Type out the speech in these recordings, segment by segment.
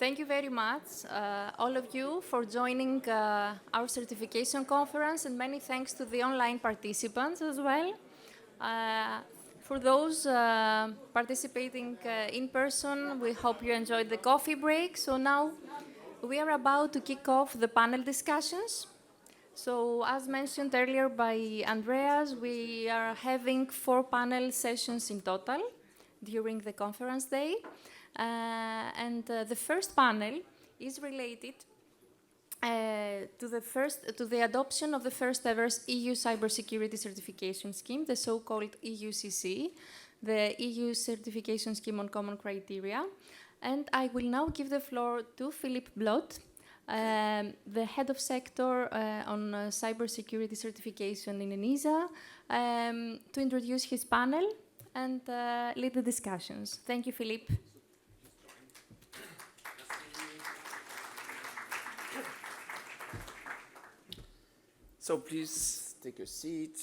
Thank you very much, all of you, for joining our certification conference, and many thanks to the online participants as well. For those participating in person, we hope you enjoyed the coffee break. So now we are about to kick off the panel discussions. So as mentioned earlier by Andreas, we are having 4 panel sessions in total during the conference day. The first panel is related to the adoption of the first ever EU Cybersecurity Certification Scheme, the so-called EUCC, the EU Certification Scheme on Common Criteria. And I will now give the floor to Philippe Blot, the head of sector on cybersecurity certification in ENISA, to introduce his panel and lead the discussions. Thank you, Philippe. So please take a seat,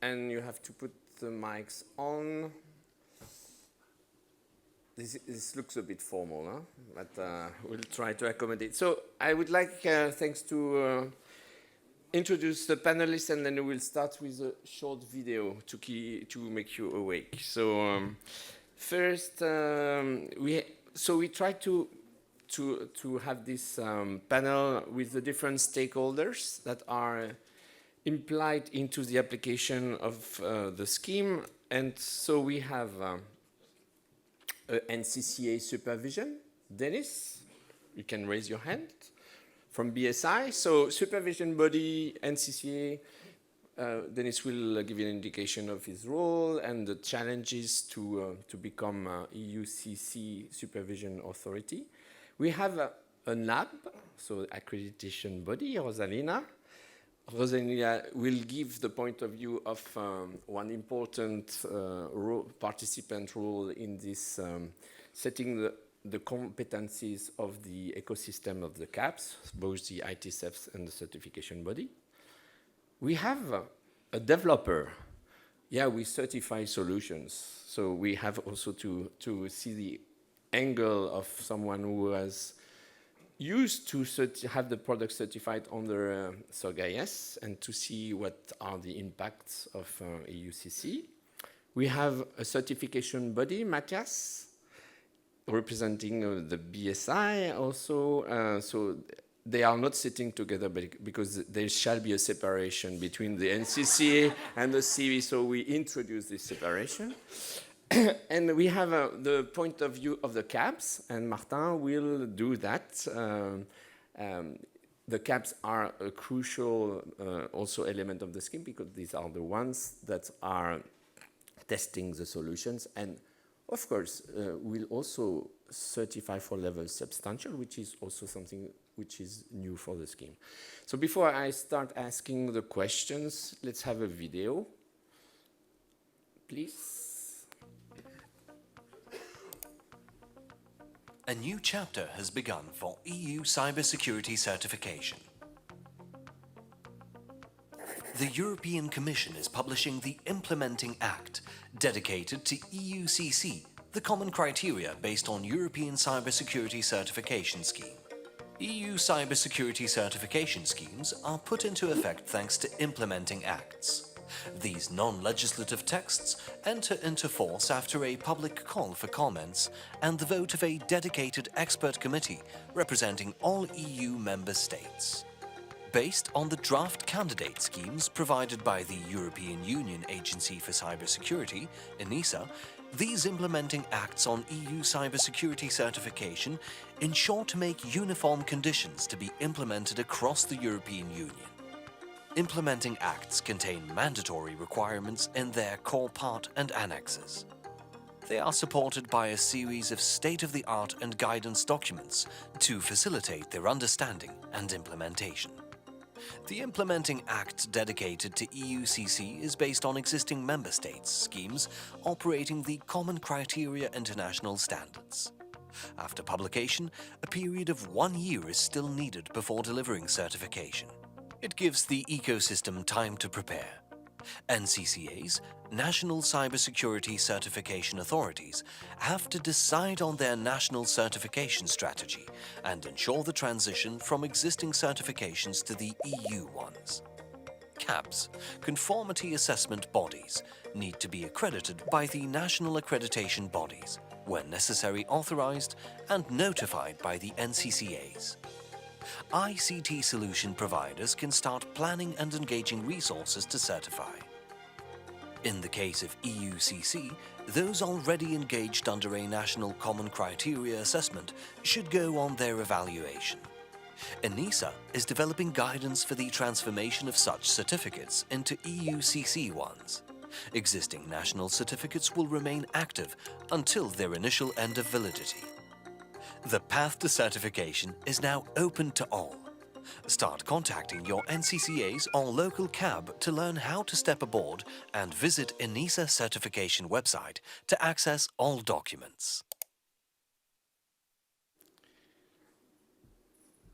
and you have to put the mics on. This looks a bit formal, huh? But we'll try to accommodate. So I would like, thanks to introduce the panelists, and then we'll start with a short video to make you awake. So first, we try to have this panel with the different stakeholders that are implied into the application of the scheme. And so we have NCCA supervision. Dennis, you can raise your hand, from BSI. So supervision body, NCCA, Dennis will give you an indication of his role and the challenges to become EUCC supervision authority. We have a NAB, so accreditation body, Rosalina. Rosalina will give the point of view of one important participant role in this setting the competencies of the ecosystem of the CAPS, both the ITSEFs and the certification body. We have a developer. Yeah, we certify solutions. So we have also to see the angle of someone who has used to have the product certified under SOC-IS and to see what are the impacts of EUCC. We have a certification body, Matthias, representing the BSI also. So they are not sitting together because there shall be a separation between the NCCA and the CV, so we introduce this separation. And we have the point of view of the CAPS, and Martin will do that. The CAPS are a crucial also element of the scheme because these are the ones that are testing the solutions, and of course will also certify for level substantial, which is also something which is new for the scheme. So before I start asking the questions, let's have a video, please. A new chapter has begun for EU cybersecurity certification. The European Commission is publishing the Implementing Act dedicated to EUCC, the common criteria based on European Cybersecurity Certification Scheme. EU cybersecurity certification schemes are put into effect thanks to implementing acts. These non-legislative texts enter into force after a public call for comments and the vote of a dedicated expert committee representing all EU member states. Based on the draft candidate schemes provided by the European Union Agency for Cybersecurity, ENISA, these implementing acts on EU cybersecurity certification ensure to make uniform conditions to be implemented across the European Union. Implementing acts contain mandatory requirements in their core part and annexes. They are supported by a series of state-of-the-art and guidance documents to facilitate their understanding and implementation. The Implementing Act dedicated to EUCC is based on existing member states' schemes operating the Common Criteria International Standards. After publication, a period of 1 year is still needed before delivering certification. It gives the ecosystem time to prepare. NCCAs, National Cybersecurity Certification Authorities, have to decide on their national certification strategy and ensure the transition from existing certifications to the EU ones. CABs, conformity assessment bodies, need to be accredited by the national accreditation bodies, when necessary authorized and notified by the NCCAs. ICT solution providers can start planning and engaging resources to certify. In the case of EUCC, those already engaged under a national common criteria assessment should go on their evaluation. ENISA is developing guidance for the transformation of such certificates into EUCC ones. Existing national certificates will remain active until their initial end of validity. The path to certification is now open to all. Start contacting your NCCAs or local CAB to learn how to step aboard and visit ENISA certification website to access all documents.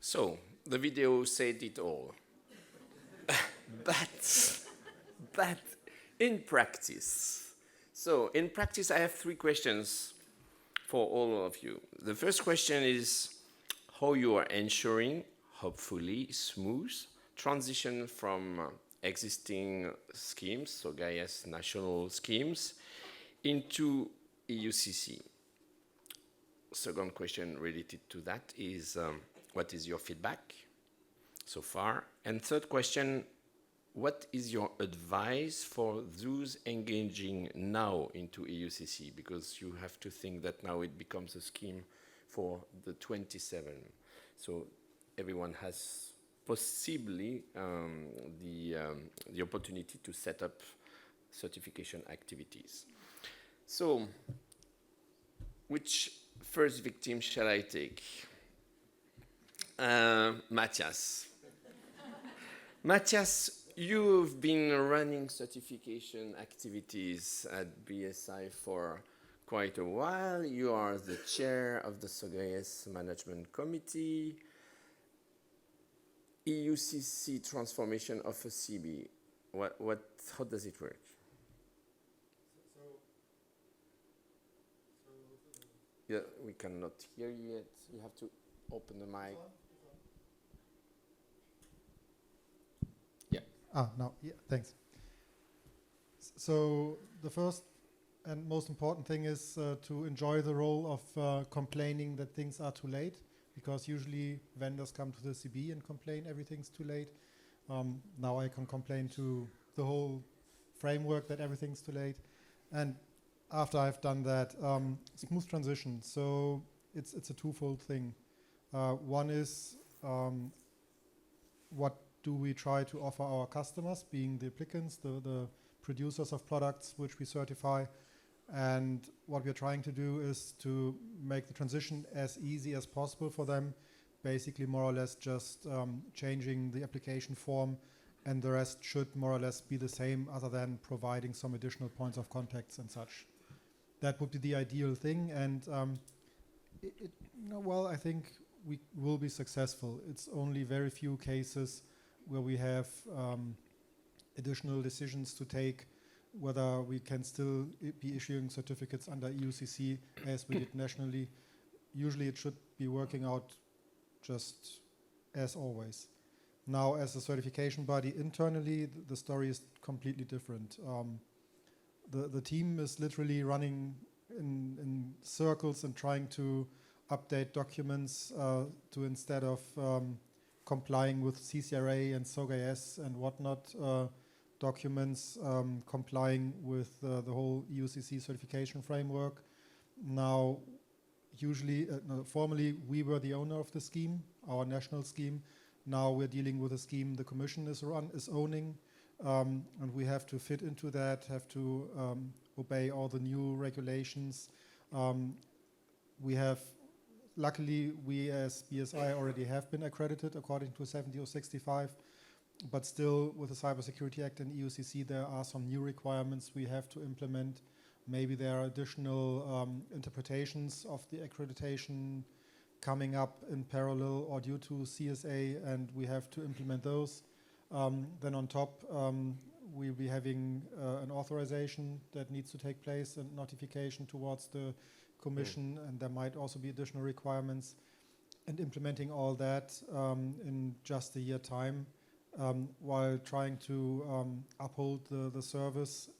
So, the video said it all. but in practice, I have 3 questions for all of you. The first question is how you are ensuring, hopefully smooth, transition from existing schemes, so GAIA's national schemes, into EUCC. Second question related to that is what is your feedback so far? And third question, what is your advice for those engaging now into EUCC? Because you have to think that now it becomes a scheme for the 27. So everyone has possibly the opportunity to set up certification activities. So, which first victim shall I take? Matthias. Matthias, you've been running certification activities at BSI for quite a while. You are the chair of the SOGAES Management Committee. EUCC transformation of a CB. How does it work? Yeah, we cannot hear you yet. You have to open the mic. Yeah. No, yeah, thanks. So the first and most important thing is to enjoy the role of complaining that things are too late, because usually vendors come to the CB and complain everything's too late. Now I can complain to the whole framework that everything's too late. And after I've done that, smooth transition. So it's a twofold thing. One is what do we try to offer our customers, being the applicants, the producers of products which we certify. And what we're trying to do is to make the transition as easy as possible for them, basically more or less just changing the application form, and the rest should more or less be the same, other than providing some additional points of contacts and such. That would be the ideal thing, and well, I think we will be successful. It's only very few cases where we have additional decisions to take, whether we can still be issuing certificates under EUCC as we did nationally. Usually it should be working out just as always. Now, as a certification body internally, the story is completely different. The team is literally running in circles and trying to update documents to, instead of complying with CCRA and SOGAES and whatnot, documents complying with the whole EUCC certification framework. Now, usually, formally, we were the owner of the scheme, our national scheme. Now we're dealing with a scheme the Commission is owning, and we have to fit into that, have to obey all the new regulations. Luckily, we as BSI already have been accredited according to 70/65, but still with the Cybersecurity Act and EUCC, there are some new requirements we have to implement. Maybe there are additional interpretations of the accreditation coming up in parallel or due to CSA, and we have to implement those. Then on top, we'll be having an authorization that needs to take place and notification towards the Commission, and there might also be additional requirements. And implementing all that in just a year time, while trying to uphold the service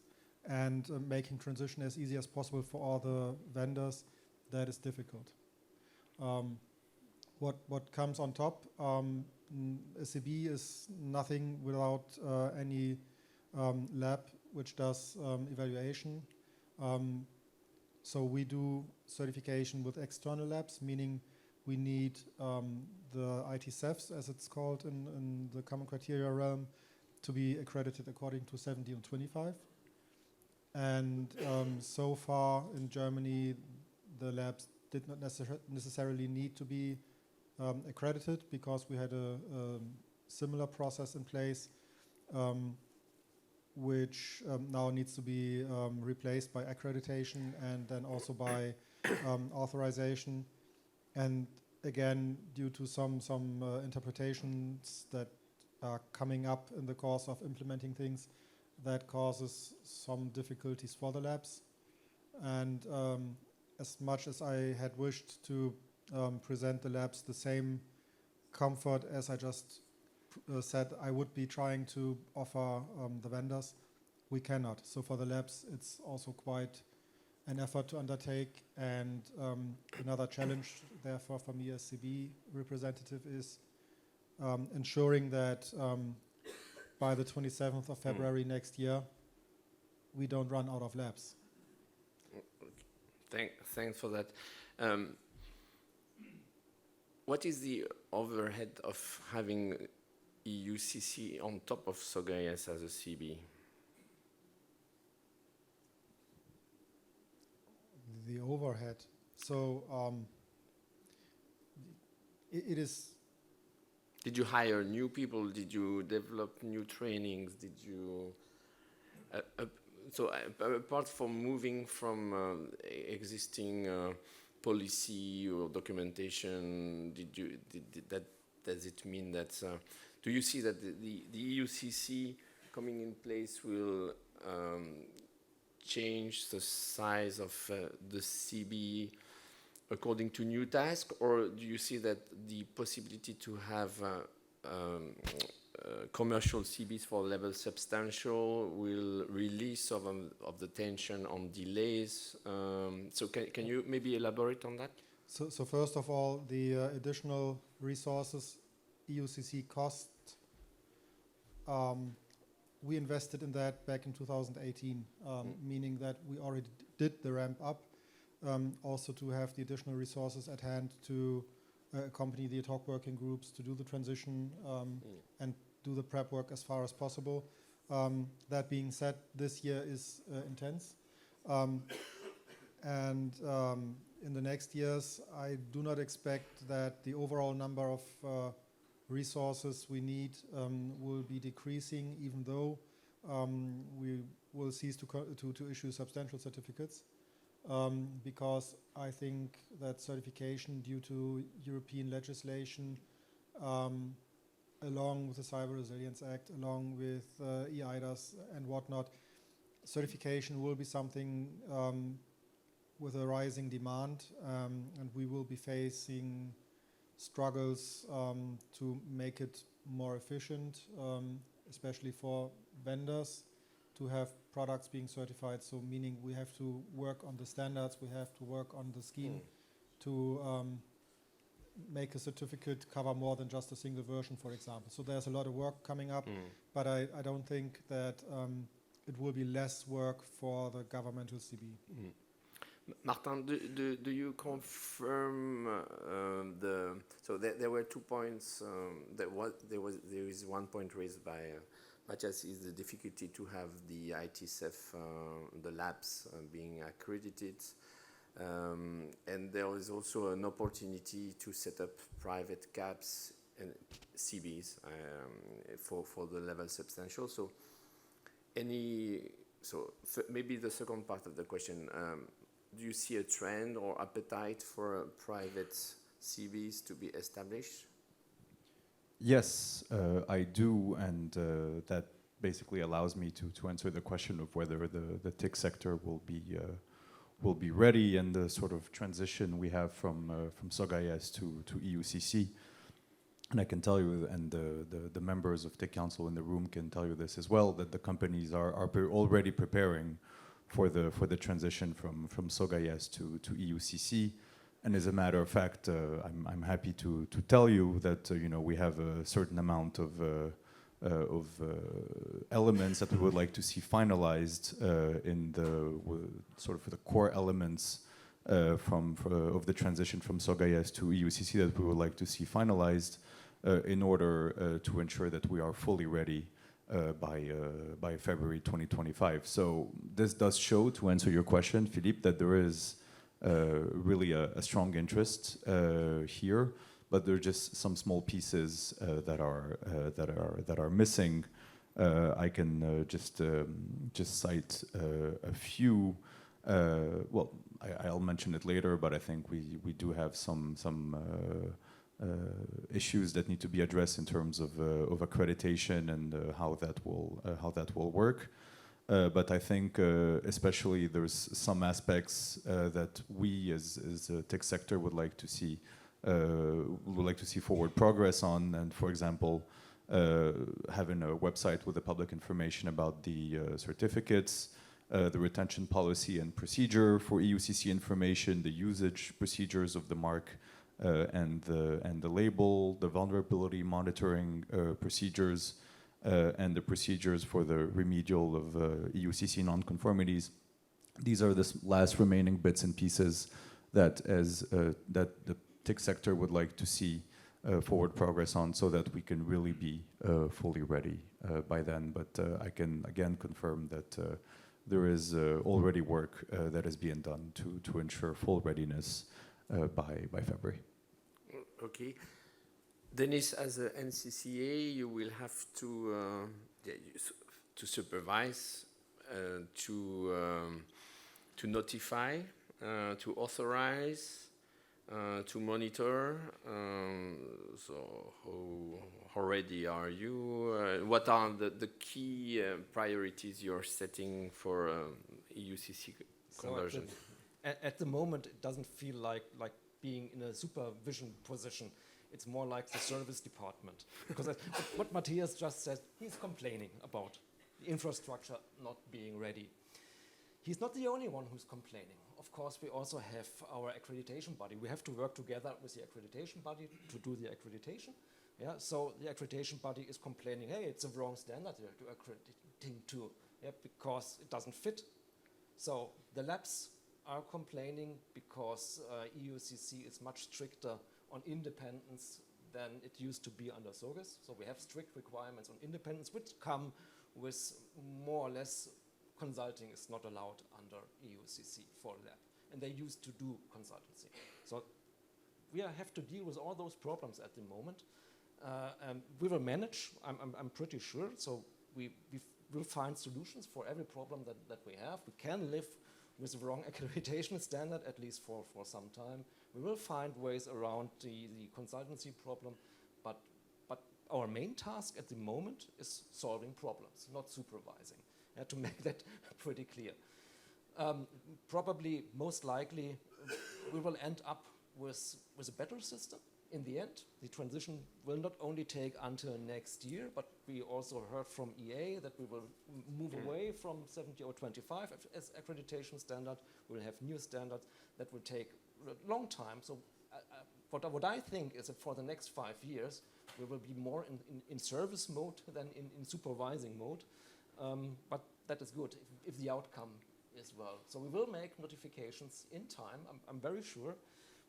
and making transition as easy as possible for all the vendors, that is difficult. What comes on top, SCB is nothing without any lab which does evaluation. So we do certification with external labs, meaning we need the ITSEFs, as it's called in the common criteria realm, to be accredited according to 70 and 25. And so far in Germany, the labs did not necessarily need to be accredited, because we had a similar process in place, which now needs to be replaced by accreditation and then also by authorization. And again, due to some interpretations that are coming up in the course of implementing things, that causes some difficulties for the labs. And as much as I had wished to present the labs the same comfort as I just said I would be trying to offer the vendors, we cannot. So for the labs, it's also quite an effort to undertake, and another challenge, therefore, for me as CB representative is ensuring that by the 27th of February next year, we don't run out of labs. Thanks for that. What is the overhead of having EUCC on top of SOGAES as a CB? The overhead. So it is. Did you hire new people? Did you develop new trainings? Did you? So apart from moving from existing policy or documentation, does it mean that? Do you see that the EUCC coming in place will change the size of the CB according to new tasks, or do you see that the possibility to have commercial CBs for level substantial will release some of the tension on delays? So can you maybe elaborate on that? So first of all, the additional resources EUCC cost, we invested in that back in 2018, meaning that we already did the ramp up, also to have the additional resources at hand to accompany the ad hoc working groups, to do the transition and do the prep work as far as possible. That being said, this year is intense. And in the next years, I do not expect that the overall number of resources we need will be decreasing, even though we will cease to issue substantial certificates, because I think that certification, due to European legislation, along with the Cyber Resilience Act, along with EIDAS and whatnot, certification will be something with a rising demand, and we will be facing struggles to make it more efficient, especially for vendors to have products being certified. So meaning we have to work on the standards, we have to work on the scheme to make a certificate cover more than just a single version, for example. So there's a lot of work coming up, but I don't think that it will be less work for the governmental CB. Martin, do you confirm so there were 2 points. There is 1 point raised by Matthias, is the difficulty to have the ITSF, the labs being accredited, and there is also an opportunity to set up private CAPs and CBs for the level substantial. So maybe the second part of the question. Do you see a trend or appetite for private CBs to be established? Yes, I do, and that basically allows me to answer the question of whether the TIC sector will be ready, and the sort of transition we have from SOGAIS to EUCC. And I can tell you, and the members of TIC Council in the room can tell you this as well, that the companies are already preparing for the transition from SOGAIS to EUCC. And as a matter of fact, I'm happy to tell you that we have a certain amount of elements that we would like to see finalized in the sort of the core elements of the transition from SOGAIS to EUCC that we would like to see finalized in order to ensure that we are fully ready by February 2025. So this does show, to answer your question, Philippe, that there is really a strong interest here, but there are just some small pieces that are missing. I can just cite a few. Well, I'll mention it later, but I think we do have some issues that need to be addressed in terms of accreditation and how that will work. But I think especially there's some aspects that we as a tech sector would like to see forward progress on, and for example, having a website with the public information about the certificates, the retention policy and procedure for EUCC information, the usage procedures of the mark and the label, the vulnerability monitoring procedures, and the procedures for the remedial of EUCC nonconformities. These are the last remaining bits and pieces that that the TIC sector would like to see forward progress on, so that we can really be fully ready by then. But I can again confirm that there is already work that is being done to ensure full readiness by February. Okay. Denis, as a NCCA, you will have to supervise, to notify, to authorize, to monitor. So how ready are you? What are the key priorities you're setting for EUCC conversion? So at the moment, it doesn't feel like being in a supervision position. It's more like the service department. Because what Matthias just said, he's complaining about the infrastructure not being ready. He's not the only one who's complaining. Of course, we also have our accreditation body. We have to work together with the accreditation body to do the accreditation. Yeah, so the accreditation body is complaining, hey, it's a wrong standard to accrediting to, yeah, because it doesn't fit. So the labs are complaining because EUCC is much stricter on independence than it used to be under SOGAS. So we have strict requirements on independence, which come with more or less consulting is not allowed under EUCC for lab. And they used to do consultancy. So we have to deal with all those problems at the moment. We will manage, I'm pretty sure. So we will find solutions for every problem that we have. We can live with the wrong accreditation standard, at least for some time. We will find ways around the consultancy problem, but our main task at the moment is solving problems, not supervising, to make that pretty clear. Probably, most likely, we will end up with a better system in the end. The transition will not only take until next year, but we also heard from EA that we will move away from 70.025 as accreditation standard. We'll have new standards that will take a long time. So what I think is that for the next 5 years, we will be more in service mode than in supervising mode. But that is good if the outcome is well. So we will make notifications in time, I'm very sure.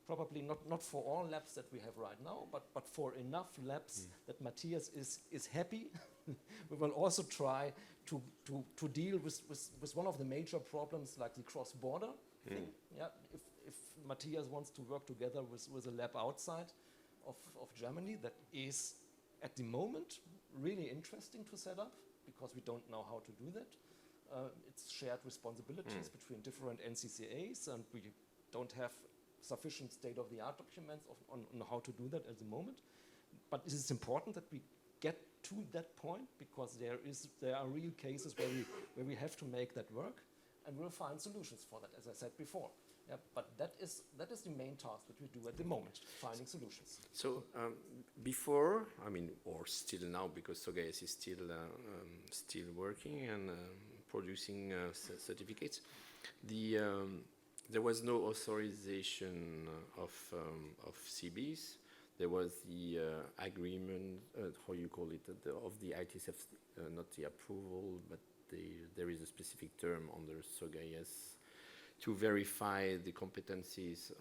Probably not for all labs that we have right now, but for enough labs that Matthias is happy. We will also try to deal with one of the major problems, like the cross-border thing. Yeah, if Matthias wants to work together with a lab outside of Germany, that is at the moment really interesting to set up, because we don't know how to do that. It's shared responsibilities between different NCCAs, and we don't have sufficient state-of-the-art documents on how to do that at the moment. But it is important that we get to that point, because there are real cases where we have to make that work, and we'll find solutions for that, as I said before. Yeah, but that is the main task that we do at the moment, finding solutions. So before, I mean, or still now, because SOGAES is still working and producing certificates, there was no authorization of CBs. There was the agreement, how you call it, of the ITSF, not the approval, but there is a specific term under SOGAES to verify the competencies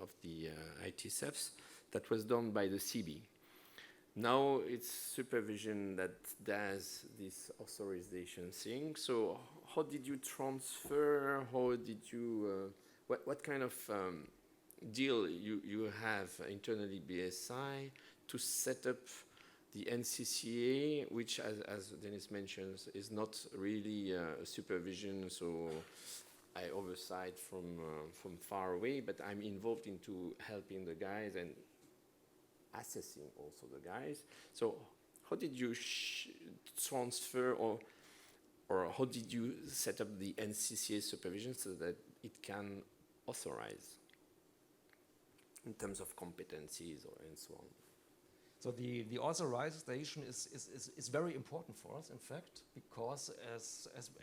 of the ITSFs. That was done by the CB. Now it's supervision that does this authorization thing. So how did you transfer? How did you? What kind of deal you have internally BSI to set up the NCCA, which, as Dennis mentions, is not really a supervision. So I oversight from far away, but I'm involved into helping the guys and assessing also the guys. So how did you transfer or how did you set up the NCCA supervision so that it can authorize in terms of competencies and so on? So the authorization is very important for us, in fact, because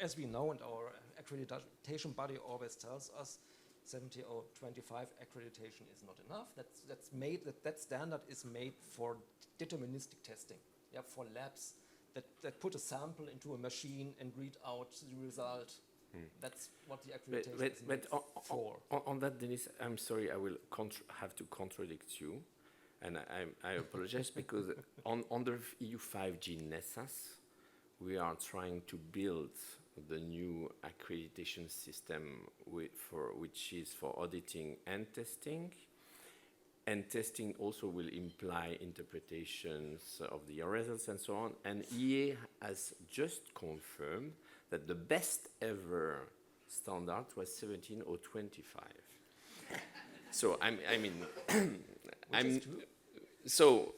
as we know, and our accreditation body always tells us, 70025 accreditation is not enough. That standard is made for deterministic testing, yeah, for labs that put a sample into a machine and read out the result. That's what the accreditation is made for. On that, Dennis, I'm sorry, I will have to contradict you. And I apologize because under EU 5G NESAS, we are trying to build the new accreditation system which is for auditing and testing. And testing also will imply interpretations of the results and so on. And EA has just confirmed that the best ever standard was 17 or 25. So I mean, so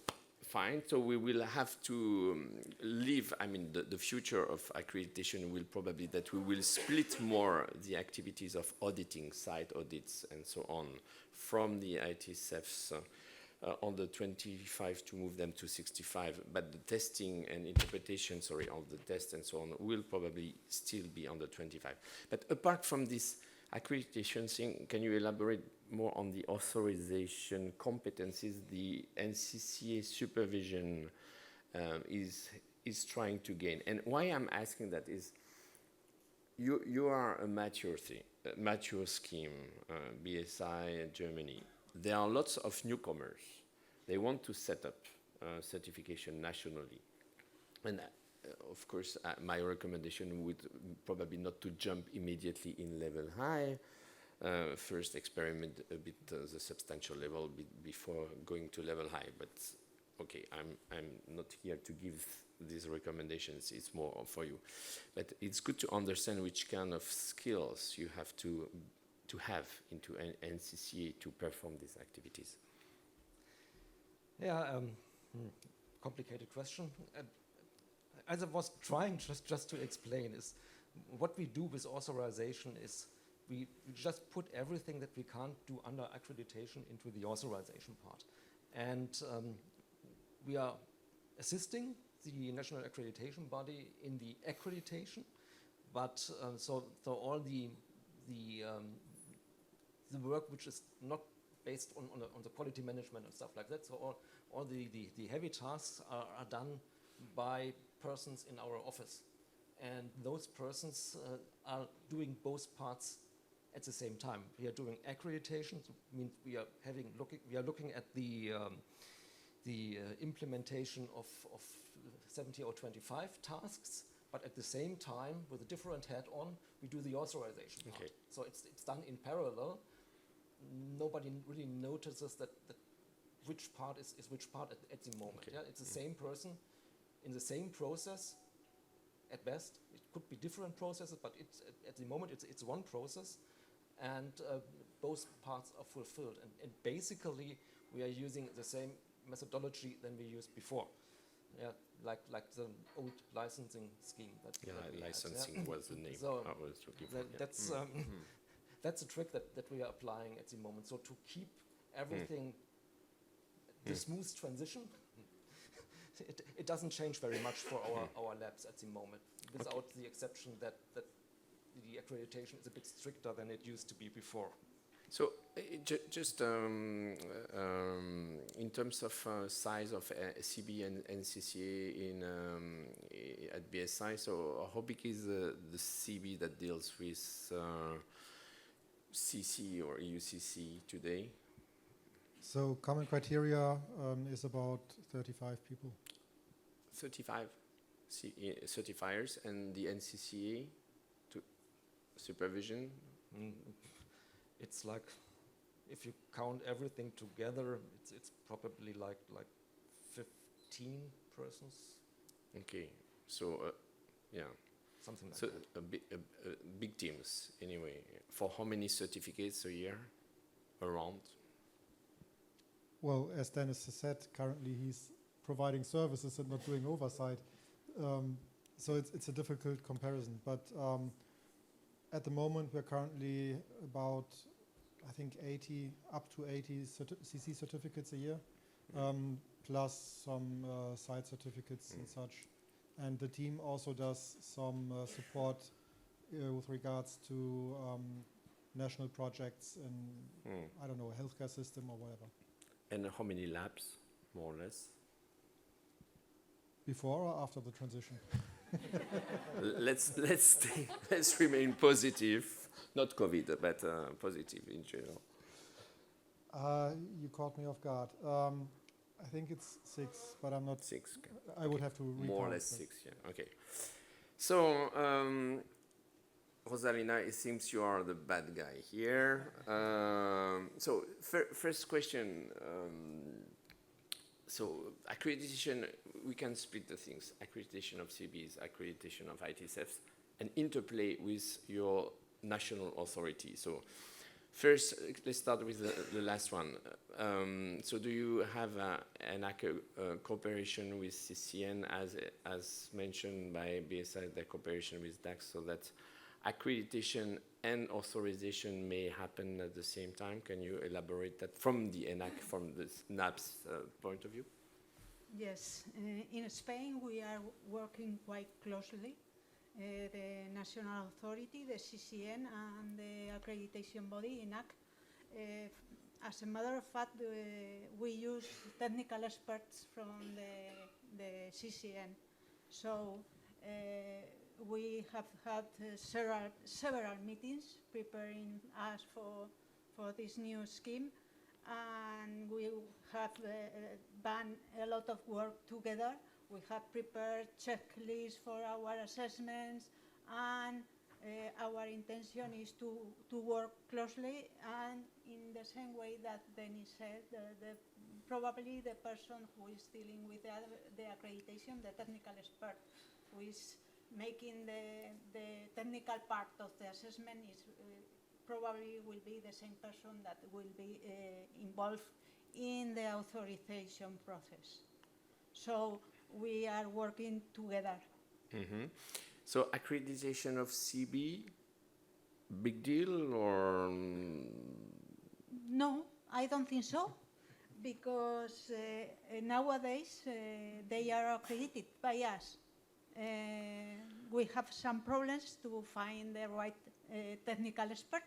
fine. So we will have to live. I mean, the future of accreditation will probably that we will split more the activities of auditing, site audits, and so on, from the ITSFs on the 25 to move them to 65. But the testing and interpretation, of the test and so on, will probably still be on the 25. But apart from this accreditation thing, can you elaborate more on the authorization competencies the NCCA supervision is trying to gain? And why I'm asking that is you are a mature scheme, BSI Germany. There are lots of newcomers. They want to set up certification nationally. And of course, my recommendation would probably not to jump immediately in level high. First experiment a bit the substantial level before going to level high. But okay, I'm not here to give these recommendations. It's more for you. But it's good to understand which kind of skills you have to have into an NCCA to perform these activities. Yeah, complicated question. As I was trying just to explain, is what we do with authorization is we just put everything that we can't do under accreditation into the authorization part. And we are assisting the national accreditation body in the accreditation, but so all the work which is not based on the quality management and stuff like that, so all the heavy tasks are done by persons in our office. And those persons are doing both parts at the same time. We are doing accreditation, so means we are looking at the implementation of 70 or 25 tasks, but at the same time, with a different hat on, we do the authorization part. Okay. So it's done in parallel. Nobody really notices that which part is which part at the moment. Okay. Yeah, it's the same person in the same process. At best, it could be different processes, but at the moment it's one process, and both parts are fulfilled. And basically, we are using the same methodology than we used before. Yeah, like the old licensing scheme. That Yeah, that we had, licensing was the name So I was looking for. Yeah. that's a trick that we are applying at the moment. So to keep everything, the smooth transition, it doesn't change very much for our labs at the moment, without the exception that the accreditation is a bit stricter than it used to be before. So just in terms of size of CB and NCCA at BSI, so how big is the CB that deals with CC or EUCC today? So common criteria is about 35 people. 35 certifiers, and the NCCA to supervision? It's like, if you count everything together, it's probably like 15 persons, Okay, so yeah. something like So that. big teams anyway. For how many certificates a year around? Well, as Dennis has said, currently he's providing services and not doing oversight. So it's a difficult comparison. But at the moment, we're currently about, I think, 80, up to 80 CC certificates a year, plus some site certificates and such. And the team also does some support with regards to national projects in, I don't know, a healthcare system or whatever. And how many labs, more or less? Before or after the transition? let's remain positive, not COVID, but positive in general. You caught me off guard. I think it's 6, but I'm not. 6. Okay. I would have to recount. More or less 6. Yeah. Okay. So Rosalina, it seems you are the bad guy here. So first question. So accreditation, we can split the things. Accreditation of CBs, accreditation of ITSFs, and interplay with your national authority. So first, let's start with the last one. So do you have an cooperation with CCN as mentioned by BSI, the cooperation with DAX, so that accreditation and authorization may happen at the same time? Can you elaborate that from the ENAC, from the NAP's point of view? Yes, in Spain we are working quite closely. The national authority, the CCN, and the accreditation body, ENAC. As a matter of fact, we use technical experts from the CCN. So we have had several meetings preparing us for this new scheme, and we have done a lot of work together. We have prepared checklists for our assessments, and our intention is to work closely, and in the same way that Dennis said, probably the person who is dealing with the accreditation, the technical expert who is making the technical part of the assessment, is probably will be the same person that will be involved in the authorization process. So we are working together. Mm-hmm. So accreditation of CB, big deal or? No, I don't think so, because nowadays they are accredited by us. We have some problems to find the right technical expert,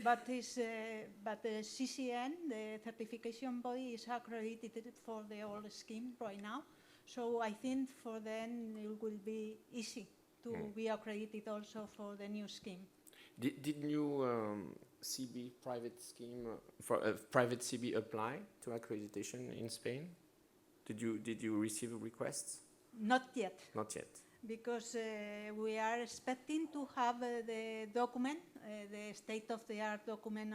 but the CCN, the certification body, is accredited for the old scheme right now. So I think for them it will be easy to be accredited also for the new scheme. Did new CB private scheme for private CB apply to accreditation in Spain? Did you receive requests? Not yet. Not yet. Because we are expecting to have the document, the state-of-the-art document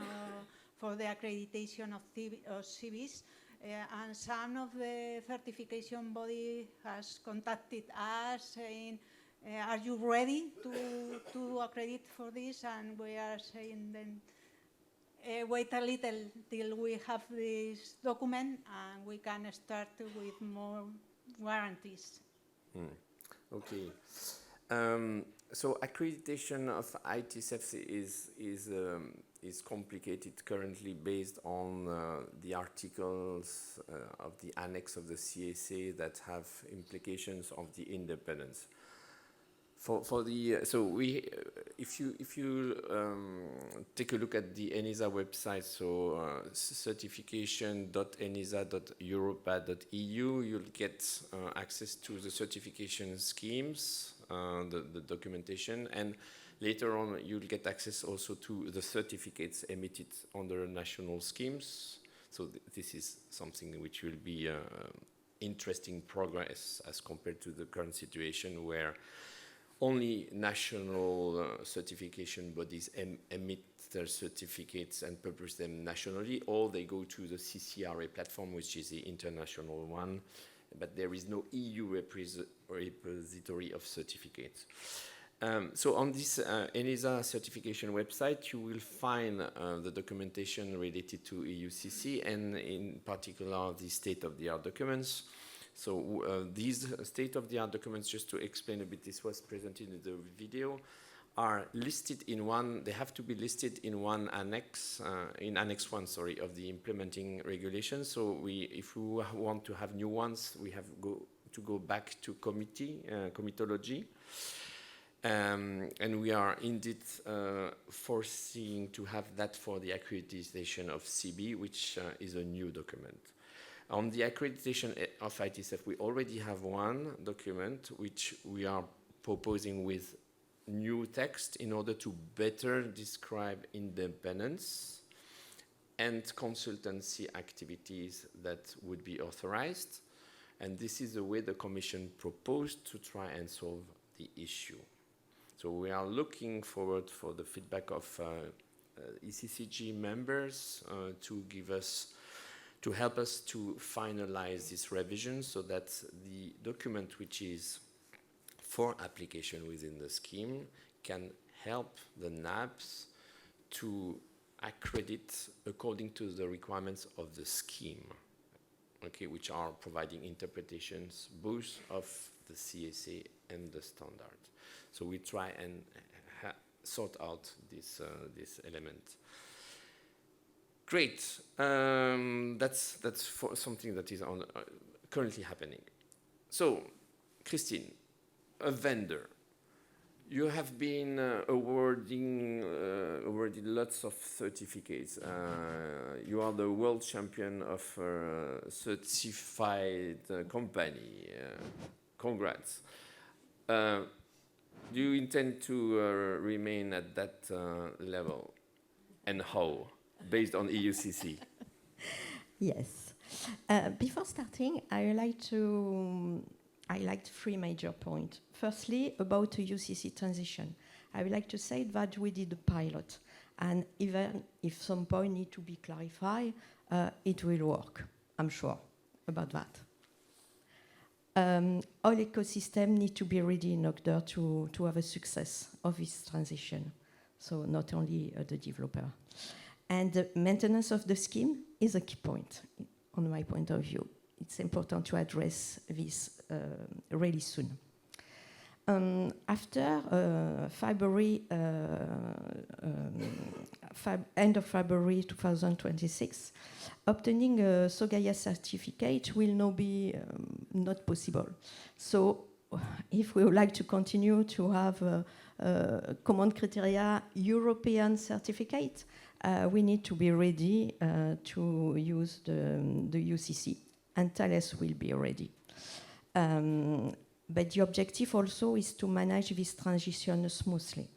for the accreditation of CBs, and some of the certification body has contacted us saying, are you ready to accredit for this? And we are saying then, wait a little till we have this document and we can start with more guarantees. Okay. So accreditation of ITSEFs is complicated currently based on the articles of the annex of the CSA that have implications of the independence. For the so we if you take a look at the ENISA website, so certification.enisa.europa.eu, you'll get access to the certification schemes, the documentation, and later on you'll get access also to the certificates emitted under national schemes. So this is something which will be interesting progress as compared to the current situation where only national certification bodies emit their certificates and publish them nationally, or they go to the CCRA platform, which is the international one, but there is no EU repository of certificates. So on this ENISA certification website, you will find the documentation related to EUCC, and in particular the state-of-the-art documents. So these state-of-the-art documents, just to explain a bit, this was presented in the video, are listed in one, they have to be listed in one annex, in Annex 1, sorry, of the implementing regulations. So if we want to have new ones, we have to go back to comitology. And we are indeed foreseeing to have that for the accreditation of CB, which is a new document. On the accreditation of ITSF, we already have one document which we are proposing with new text in order to better describe independence and consultancy activities that would be authorized. And this is the way the Commission proposed to try and solve the issue. So we are looking forward for the feedback of ECCG members to help us to finalize this revision so that the document which is for application within the scheme can help the NABs to accredit according to the requirements of the scheme, okay, which are providing interpretations both of the CSA and the standard. So we try and sort out this element. Great. That's for something that is currently happening. So, Christine, a vendor. You have been awarded lots of certificates. You are the world champion of certified company. Congrats. Do you intend to remain at that level? And how? Based on EUCC? Yes. Before starting, I would like to highlight three major points. Firstly, about the UCC transition. I would like to say that we did a pilot, and even if some points need to be clarified, it will work, I'm sure about that. All ecosystems need to be ready in order to have a success of this transition, so not only the developer. And the maintenance of the scheme is a key point, on my point of view. It's important to address this really soon. After end of February 2026, obtaining a SOGAIA certificate will now be not possible. So if we would like to continue to have a common criteria European certificate, we need to be ready to use the UCC, and Thales will be ready. But the objective also is to manage this transition smoothly.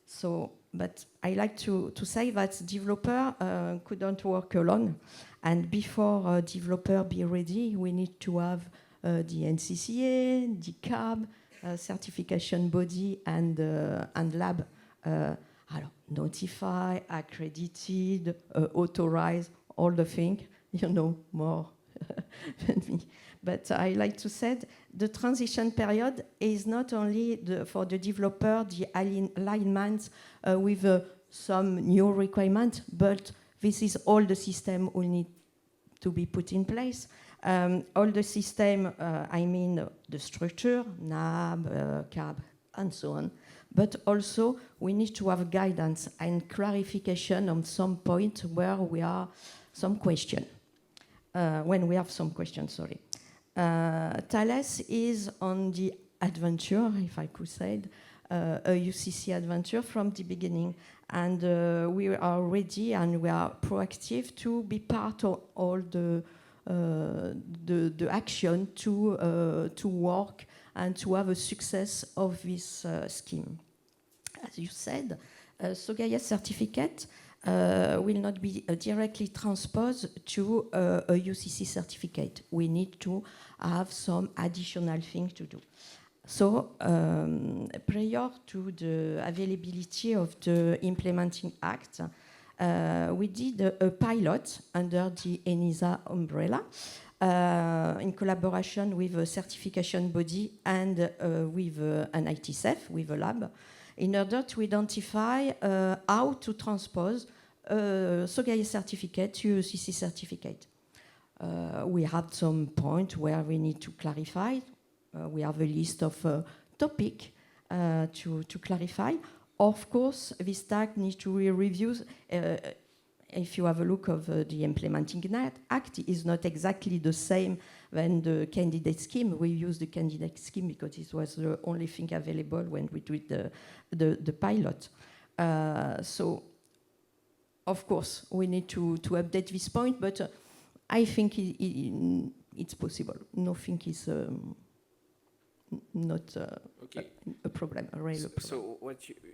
So, but I like to say that developer couldn't work alone, and before developer be ready, we need to have the NCCA, the CAB, certification body, and lab. Notify, accredited, authorized, all the things, you know more than me. But I like to say the transition period is not only for the developer, the alignment with some new requirements, but this is all the system will need to be put in place. All the system, I mean the structure, NAB, CAB, and so on. But also, we need to have guidance and clarification on some point where we are some question. When we have some questions, sorry. Thales is on the adventure, if I could say it, a UCC adventure from the beginning. And we are ready and we are proactive to be part of all the action to work and to have a success of this scheme. As you said, SOGAIA certificate will not be directly transposed to a UCC certificate. We need to have some additional things to do. So, prior to the availability of the Implementing Act, we did a pilot under the ENISA umbrella in collaboration with a certification body and with an ITSEF, with a lab, in order to identify how to transpose SOGAIA certificate to UCC certificate. We had some point where we need to clarify. We have a list of topics to clarify. Of course, this tag needs to be reviewed. If you have a look of the Implementing Act, it is not exactly the same than the candidate scheme. We use the candidate scheme because it was the only thing available when we did the pilot. So, of course, we need to update this point, but I think it's possible. Nothing is not a problem, a real problem. So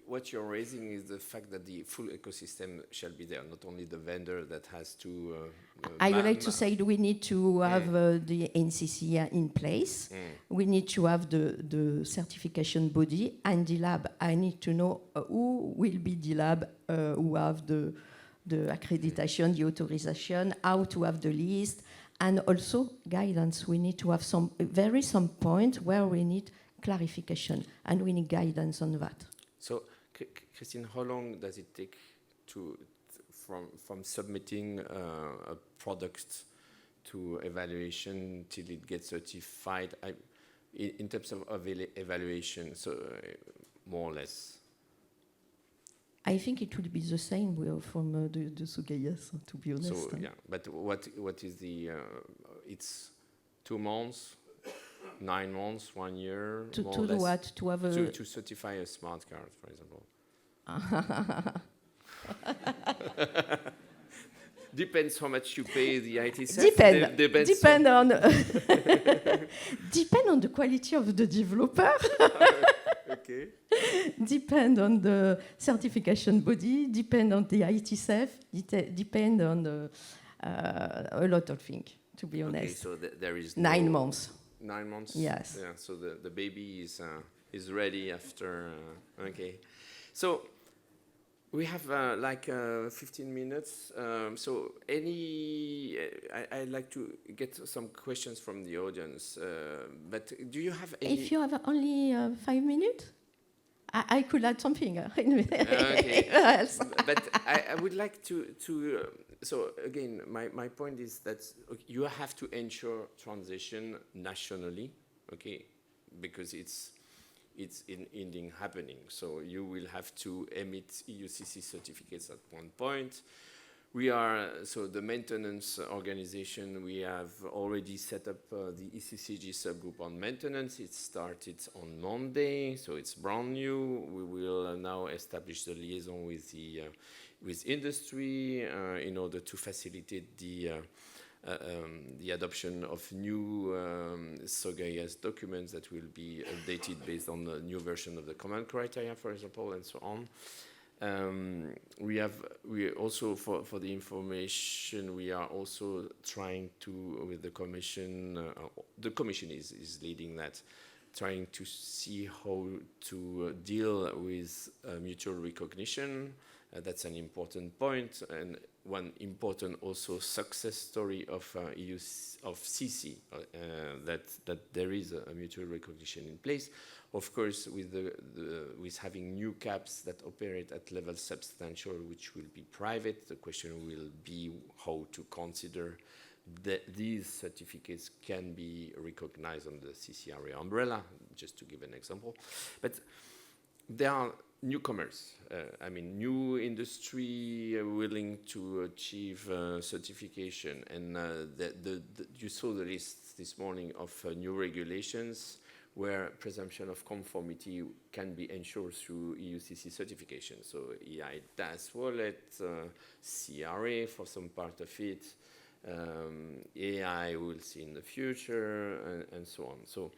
what you're raising is the fact that the full ecosystem shall be there, not only the vendor that has to... I would like to say that we need to have the NCC in place. We need to have the certification body and the lab. I need to know who will be the lab, who have the accreditation, the authorization, how to have the list, and also guidance. We need to have some point where we need clarification, and we need guidance on that. So, Christine, how long does it take from submitting a product to evaluation till it gets certified? In terms of evaluation, so more or less. I think it will be the same from the SOGAIA, to be honest. So, yeah, but what is the, it's 2 months, 9 months, 1 year? To do what? To have a... To certify a smart card, for example. Depends how much you pay the ITSEF. Depend on depend on the quality of the developer. Okay. Depend on the certification body, depend on the ITSEF, depend on a lot of things, to be honest. Okay, so there is 9 months. 9 months? Yes. Yeah, so the baby is ready after, okay. So we have 15 minutes. So I'd like to get some questions from the audience. But do you have any... If you have only 5 minutes, I could add something. Okay. But I would like to so again, my point is that you have to ensure transition nationally, okay, because it's indeed happening. So you will have to emit EUCC certificates at one point. We are, so the maintenance organization, we have already set up the ECCG subgroup on maintenance. It started on Monday, so it's brand new. We will now establish the liaison with industry in order to facilitate the adoption of new SOGAIA documents that will be updated based on the new version of the command criteria, for example, and so on. We also, for the information, we are also trying to, with the commission is leading that, trying to see how to deal with mutual recognition. That's an important point, and one important also success story of CC, that there is a mutual recognition in place. Of course, with having new caps that operate at level substantial, which will be private, the question will be how to consider these certificates can be recognized on the CCRA umbrella, just to give an example. But there are newcomers, new industry willing to achieve certification. And you saw the list this morning of new regulations where presumption of conformity can be ensured through EUCC certification. So EIDAS wallet, CRA for some part of it, AI we'll see in the future, and so on. So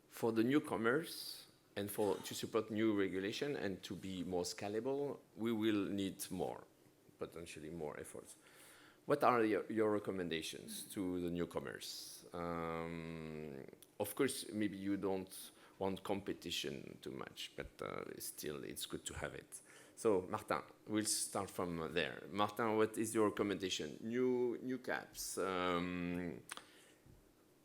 for the newcomers and to support new regulation and to be more scalable, we will need potentially more efforts. What are your recommendations to the newcomers? Of course, maybe you don't want competition too much, but still it's good to have it. So, Martin, we'll start from there. Martin, what is your recommendation? New caps.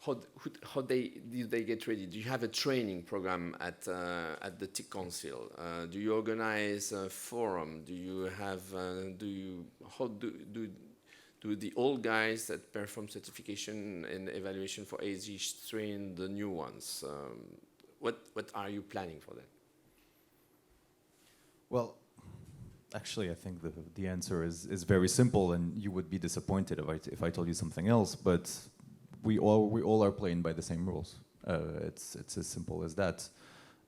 How do they get ready? Do you have a training program at the TIC Council? Do you organize a forum? How do the old guys that perform certification and evaluation for ASG train the new ones? What are you planning for that? Well, actually, I think the answer is very simple, and you would be disappointed if I told you something else. But we all are playing by the same rules. It's as simple as that.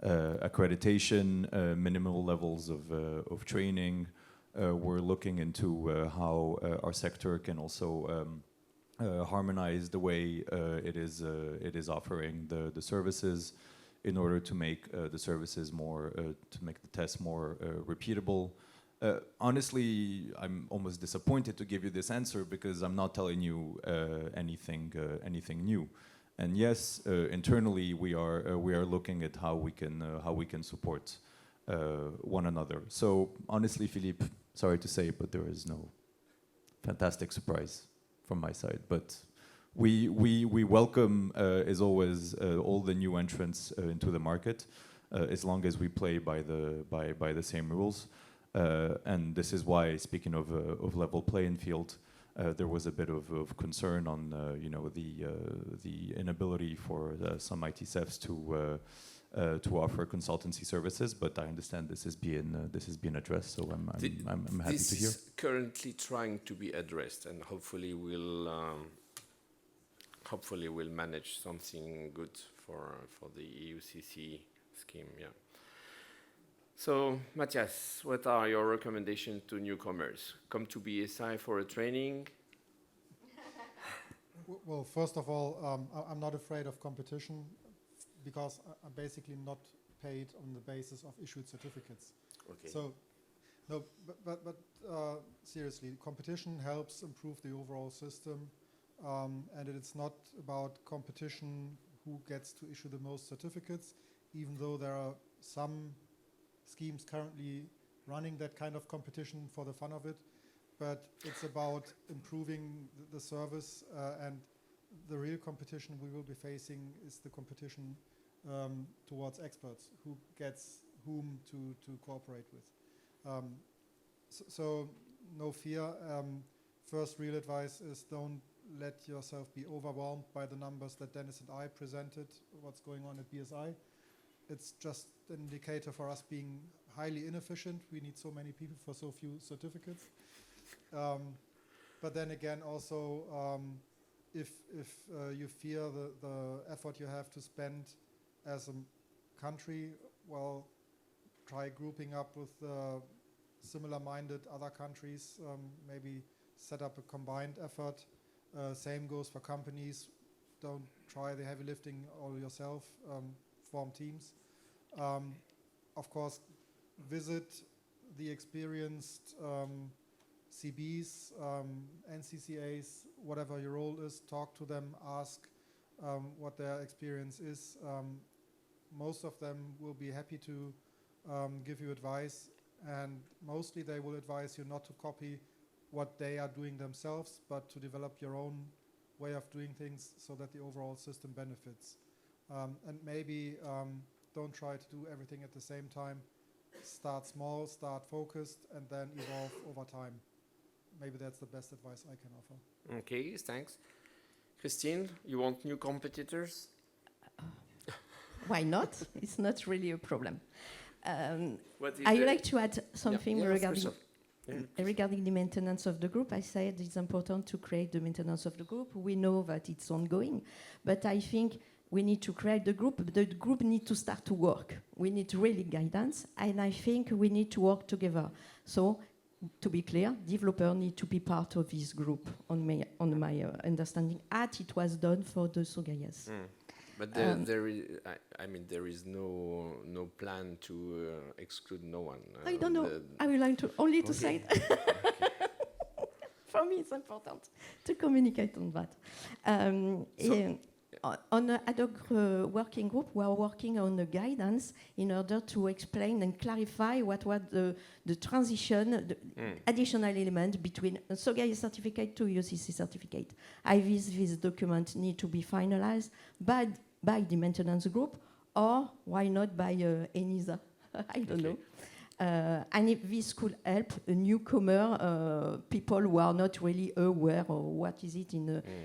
Accreditation, minimal levels of training. We're looking into how our sector can also harmonize the way it is offering the services in order to make the services more, to make the tests more repeatable. Honestly, I'm almost disappointed to give you this answer because I'm not telling you anything new. And yes, internally we are looking at how we can support one another. So honestly, Philippe, sorry to say, but there is no fantastic surprise from my side. But we welcome, as always, all the new entrants into the market, as long as we play by the same rules. And this is why, speaking of level playing field, there was a bit of concern on the inability for some ITSEFs to offer consultancy services, but I understand this is being addressed. So I'm happy to hear. This is currently trying to be addressed, and hopefully we'll manage something good for the EUCC scheme. Yeah. So, Matthias, what are your recommendations to newcomers? Come to BSI for a training? Well, first of all, I'm not afraid of competition because I'm basically not paid on the basis of issued certificates. Okay. So, no, but seriously, competition helps improve the overall system, and it's not about competition who gets to issue the most certificates, even though there are some schemes currently running that kind of competition for the fun of it, but it's about improving the service, and the real competition we will be facing is the competition towards experts, who gets whom to cooperate with. So no fear. First real advice is don't let yourself be overwhelmed by the numbers that Dennis and I presented, what's going on at BSI. It's just an indicator for us being highly inefficient. We need so many people for so few certificates. But then again, also, if you fear the effort you have to spend as a country, well, try grouping up with similar-minded other countries, maybe set up a combined effort. Same goes for companies. Don't try the heavy lifting all yourself. Form teams. Of course, visit the experienced CBs, NCCAs, whatever your role is, talk to them, ask what their experience is. Most of them will be happy to give you advice, and mostly they will advise you not to copy what they are doing themselves, but to develop your own way of doing things so that the overall system benefits. And maybe don't try to do everything at the same time. Start small, start focused, and then evolve over time. maybe that's the best advice I can offer. Okay, thanks. Christine, you want new competitors? Why not? It's not really a problem. What is I the- like to add something of regarding course. Yeah, regarding the maintenance of the group. I said it's important to create the maintenance of the group. We know that it's ongoing, but I think we need to create the group. The group needs to start to work. We need really guidance, and I think we need to work together. So, to be clear, developers need to be part of this group, on my understanding, as it was done for the SOGAIAS. But there is, I mean, there is no plan to exclude no one. I don't know. I would like to only to say that. For me, it's important to communicate on that. On the ad hoc working group, we are working on the guidance in order to explain and clarify what was the transition, the additional element between a SOGAIAS certificate to UCC certificate. This document need to be finalized by the maintenance group, or why not by ENISA? I don't know. And if this could help a newcomer, people who are not really aware of what is it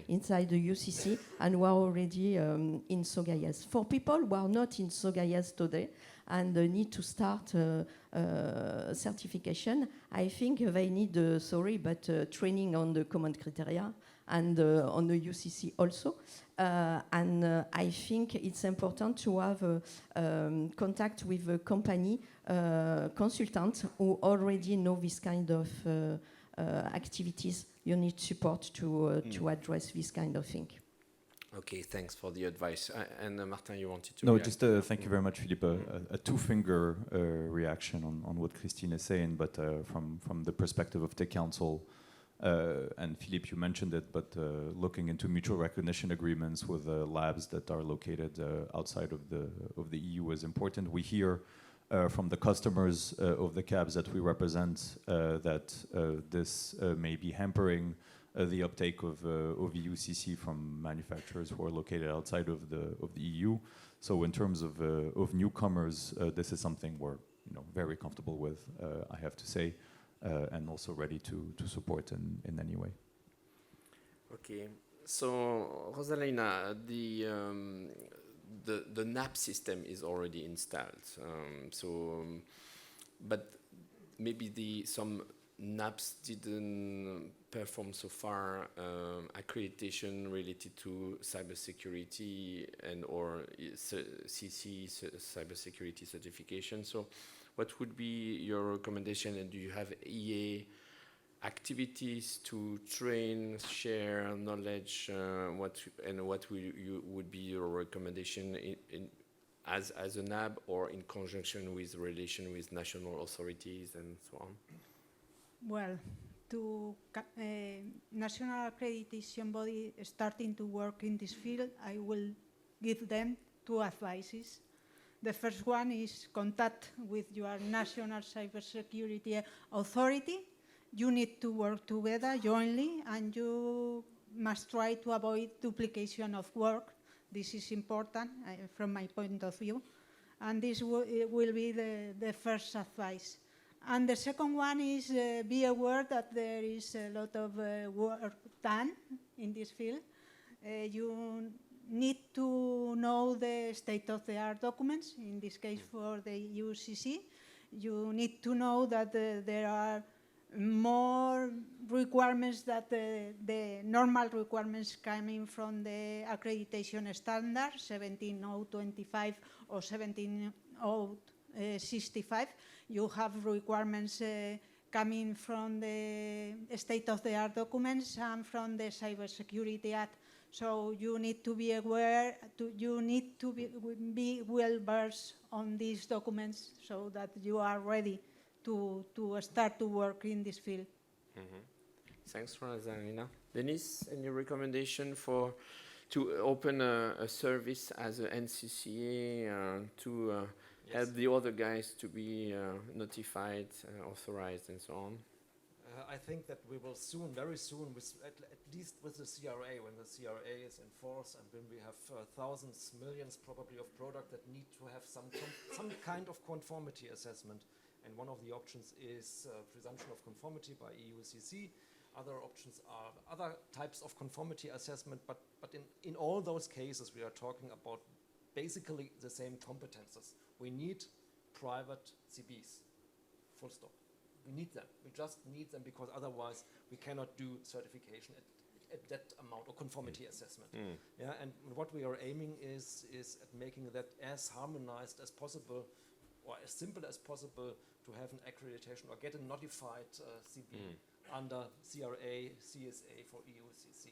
inside the UCC and who are already in SOGAIAS. For people who are not in SOGAIAS today and need to start certification, I think they need, training on the common criteria and on the UCC also. I think it's important to have contact with a company consultant who already know this kind of activities. You need support to address this kind of thing. Okay, thanks for the advice. And Martin, you wanted to No, react? just thank you very much, Philippe. A two-finger reaction on what Christine is saying, but from the perspective of the council, and Philippe, you mentioned it, but looking into mutual recognition agreements with labs that are located outside of the EU is important. We hear from the customers of the cabs that we represent that this may be hampering the uptake of EUCC from manufacturers who are located outside of the EU. So in terms of newcomers, this is something we're very comfortable with, I have to say. And also ready to support in any way. Okay, so Rosalina, the NAP system is already installed. But maybe some NAPs didn't perform so far accreditation related to cybersecurity and/or CC cybersecurity certification. So, what would be your recommendation, and do you have EA activities to train, share knowledge? What would be your recommendation as a NAB or in conjunction with relation with national authorities and so on? Well, to national accreditation body starting to work in this field, I will give them two advices. The first one is contact with your national cybersecurity authority. You need to work together jointly, and you must try to avoid duplication of work. This is important from my point of view. And this will be the first advice. And the second one is be aware that there is a lot of work done in this field. You need to know the state-of-the-art documents, in this case for the UCC. You need to know that there are more requirements that the normal requirements coming from the accreditation standard, 17025 or 17065. You have requirements coming from the state-of-the-art documents and from the Cybersecurity Act. So you need to be aware, you need to be well versed on these documents so that you are ready to start to work in this field. Mm-hmm. Thanks, Rosalina. Denise, any recommendation to open a service as an NCCA to help the other guys to be notified, authorized, and so on? I think that we will soon, very soon, at least with the CRA, when the CRA is in force and when we have thousands, millions probably of products that need to have some kind of conformity assessment. And one of the options is presumption of conformity by EUCC. Other options are other types of conformity assessment, but in all those cases we are talking about basically the same competences. We need private CBs, full stop. We need them. We just need them because otherwise we cannot do certification at that amount or conformity assessment. Yeah, and what we are aiming is at making that as harmonized as possible or as simple as possible to have an accreditation or get a notified CB under CRA, CSA for EUCC.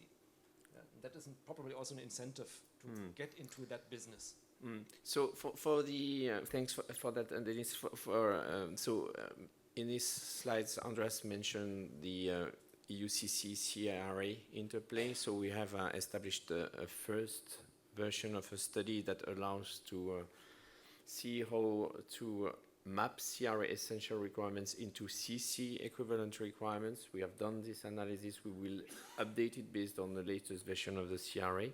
And that is probably also an incentive to get into that business. So for the thanks for that, and Dennis. In his slides, Andreas mentioned the EUCC CRA interplay. So we have established a first version of a study that allows to see how to map CRA essential requirements into CC equivalent requirements. We have done this analysis. We will update it based on the latest version of the CRA.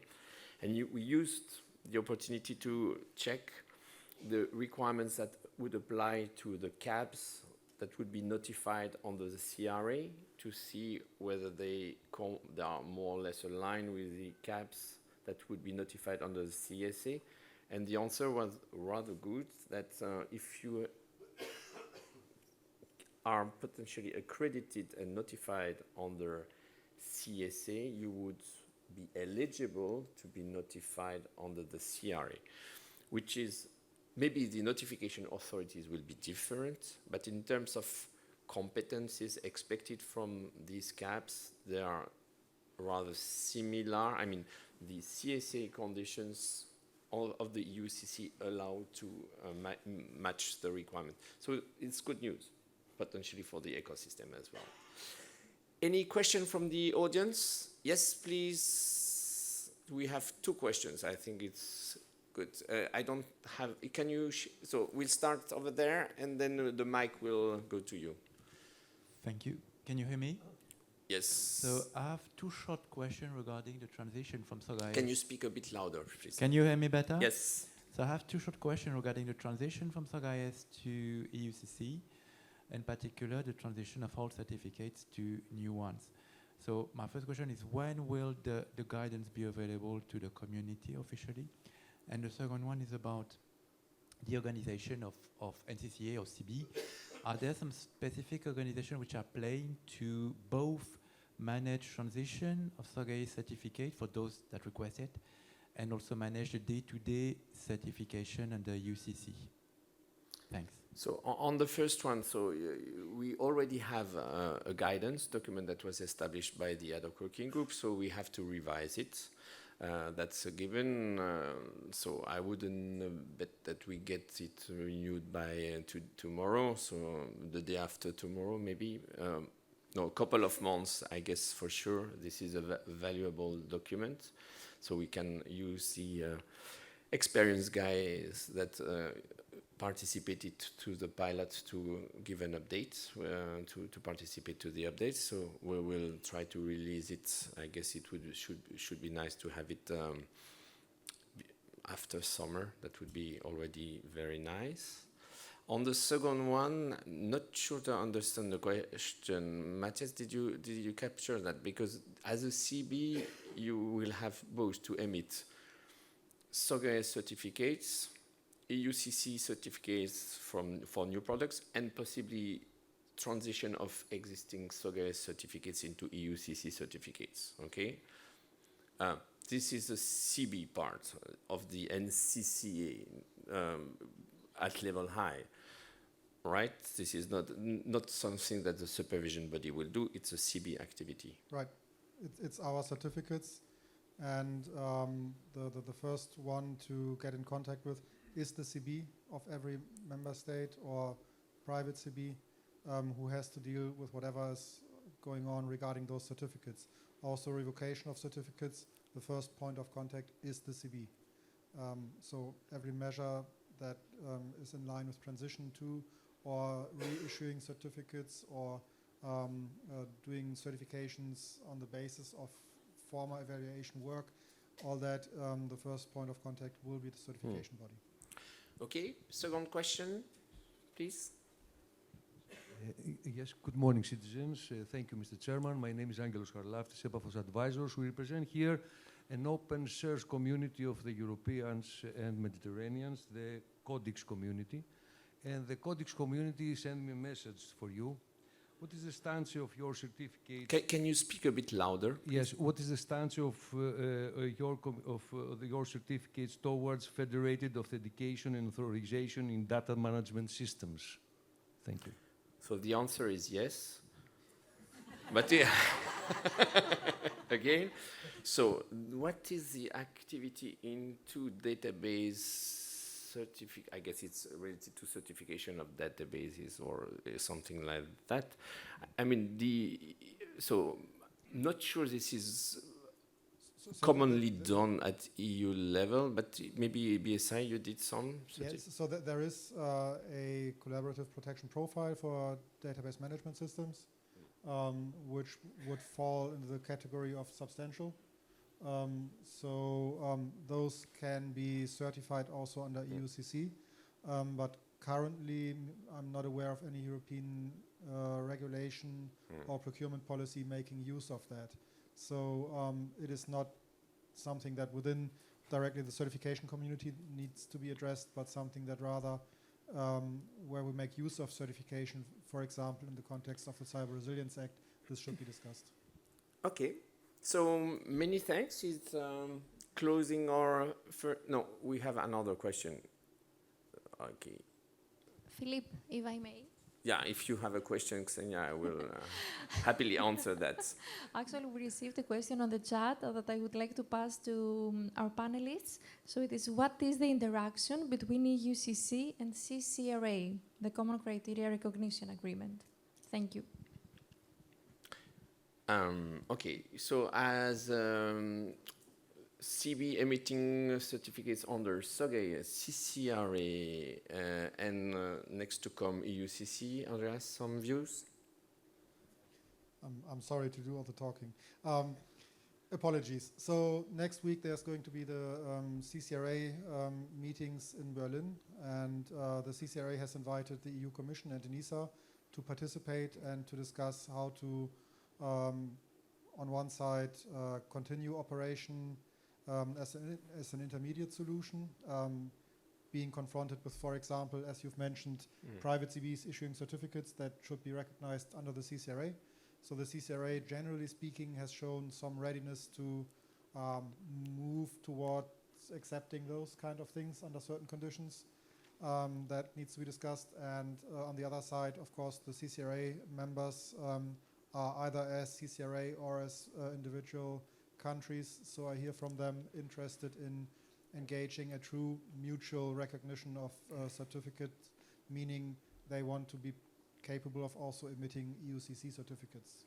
And we used the opportunity to check the requirements that would apply to the cabs that would be notified under the CRA to see whether they are more or less aligned with the cabs that would be notified under the CSA. And the answer was rather good, that if you are potentially accredited and notified under CSA, you would be eligible to be notified under the CRA, which is maybe the notification authorities will be different, but in terms of competencies expected from these cabs, they are rather similar. I mean, the CSA conditions of the EUCC allow to match the requirement. So it's good news, potentially for the ecosystem as well. Any question from the audience? Yes, please. We have two questions. I think it's good. I don't have, can you, so we'll start over there and then the mic will go to you. Thank you. Can you hear me? Yes. So I have two short questions regarding the transition from SOGA. Can you speak a bit louder, please? Can you hear me better? Yes. So I have two short questions regarding the transition from SOGA to EUCC, in particular the transition of all certificates to new ones. So my first question is, when will the guidance be available to the community officially? And the second one is about the organization of NCCA or CB. Are there some specific organizations which are playing to both manage transition of SOGA certificate for those that request it, and also manage the day-to-day certification under UCC? Thanks. So on the first one, so we already have a guidance document that was established by the ad hoc working group, so we have to revise it. That's a given. So I wouldn't bet that we get it renewed by tomorrow. So the day after tomorrow, maybe. No, a couple of months, I guess for sure. This is a valuable document, so we can use the experienced guys that participated to the pilot to give an update, to participate to the update. So we will try to release it. I guess it should be nice to have it after summer. That would be already very nice. On the second one, not sure to understand the question. Matthias, did you capture that? Because as a CB, you will have both to emit SOGA certificates, EUCC certificates for new products, and possibly transition of existing SOGA certificates into EUCC certificates. Okay, this is the CB part of the NCCA at level high, right? This is not something that the supervision body will do. It's a CB activity. Right. It's our certificates, and the first one to get in contact with is the CB of every member state or private CB who has to deal with whatever is going on regarding those certificates. Also, revocation of certificates, the first point of contact is the CB. So every measure that is in line with transition to or reissuing certificates or doing certifications on the basis of former evaluation work, all that, the first point of contact will be the certification body. Okay, second question, please. Yes, good morning, citizens. Thank you, Mr. Chairman. My name is Angelos Harlaftis, Epafos Advisors. We represent here an open source community of the Europeans and Mediterraneans, the Codex community. And the Codex community sent me a message for you. What is the stance of your certificate? Can you speak a bit louder? Yes, what is the stance of your certificates towards federated authentication and authorization in data management systems? Thank you. So the answer is yes. But yeah, again, so what is the activity into database certificate? I guess it's related to certification of databases or something like that. I mean, so not sure this is commonly done at EU level, but maybe BSI, you did some? Yes, so there is a collaborative protection profile for database management systems, which would fall into the category of substantial. Those can be certified also under EUCC, but currently I'm not aware of any European regulation or procurement policy making use of that. So it is not something that within directly the certification community needs to be addressed, but something that rather where we make use of certification, for example, in the context of the Cyber Resilience Act, this should be discussed. Okay, so many thanks. It's closing our no, we have another question. Okay. Philippe, if I may. Yeah, if you have a question, Xenia, I will happily answer that. Actually, we received a question on the chat that I would like to pass to our panelists. So it is, what is the interaction between EUCC and CCRA, the Common Criteria Recognition Agreement? Thank you. Okay, so as CB emitting certificates under SOGAE, CCRA, and next to come EUCC. Andreas, some views? I'm sorry to do all the talking. Apologies. So next week there's going to be the CCRA meetings in Berlin, and the CCRA has invited the EU Commission and ENISA to participate and to discuss how to, on one side, continue operation as an intermediate solution, being confronted with, for example, as you've mentioned, private CVs issuing certificates that should be recognized under the CCRA. So the CCRA, generally speaking, has shown some readiness to move towards accepting those kind of things under certain conditions. That needs to be discussed. And on the other side, of course, the CCRA members are either as CCRA or as individual countries, so I hear from them interested in engaging a true mutual recognition of certificate, meaning they want to be capable of also emitting EUCC certificates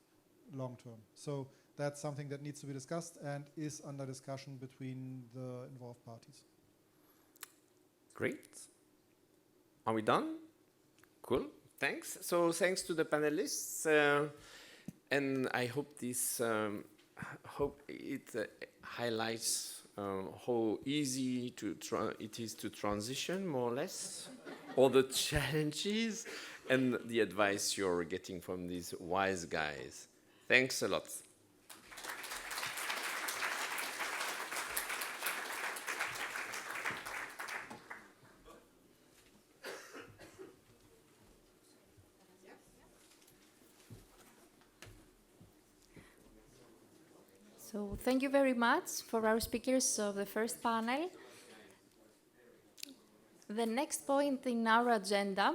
long term. So that's something that needs to be discussed and is under discussion between the involved parties. Great. Are we done? Cool. Thanks. So thanks to the panelists, and I hope this highlights how easy it is to transition, more or less, all the challenges and the advice you're getting from these wise guys. Thanks a lot. So thank you very much for our speakers of the first panel. The next point in our agenda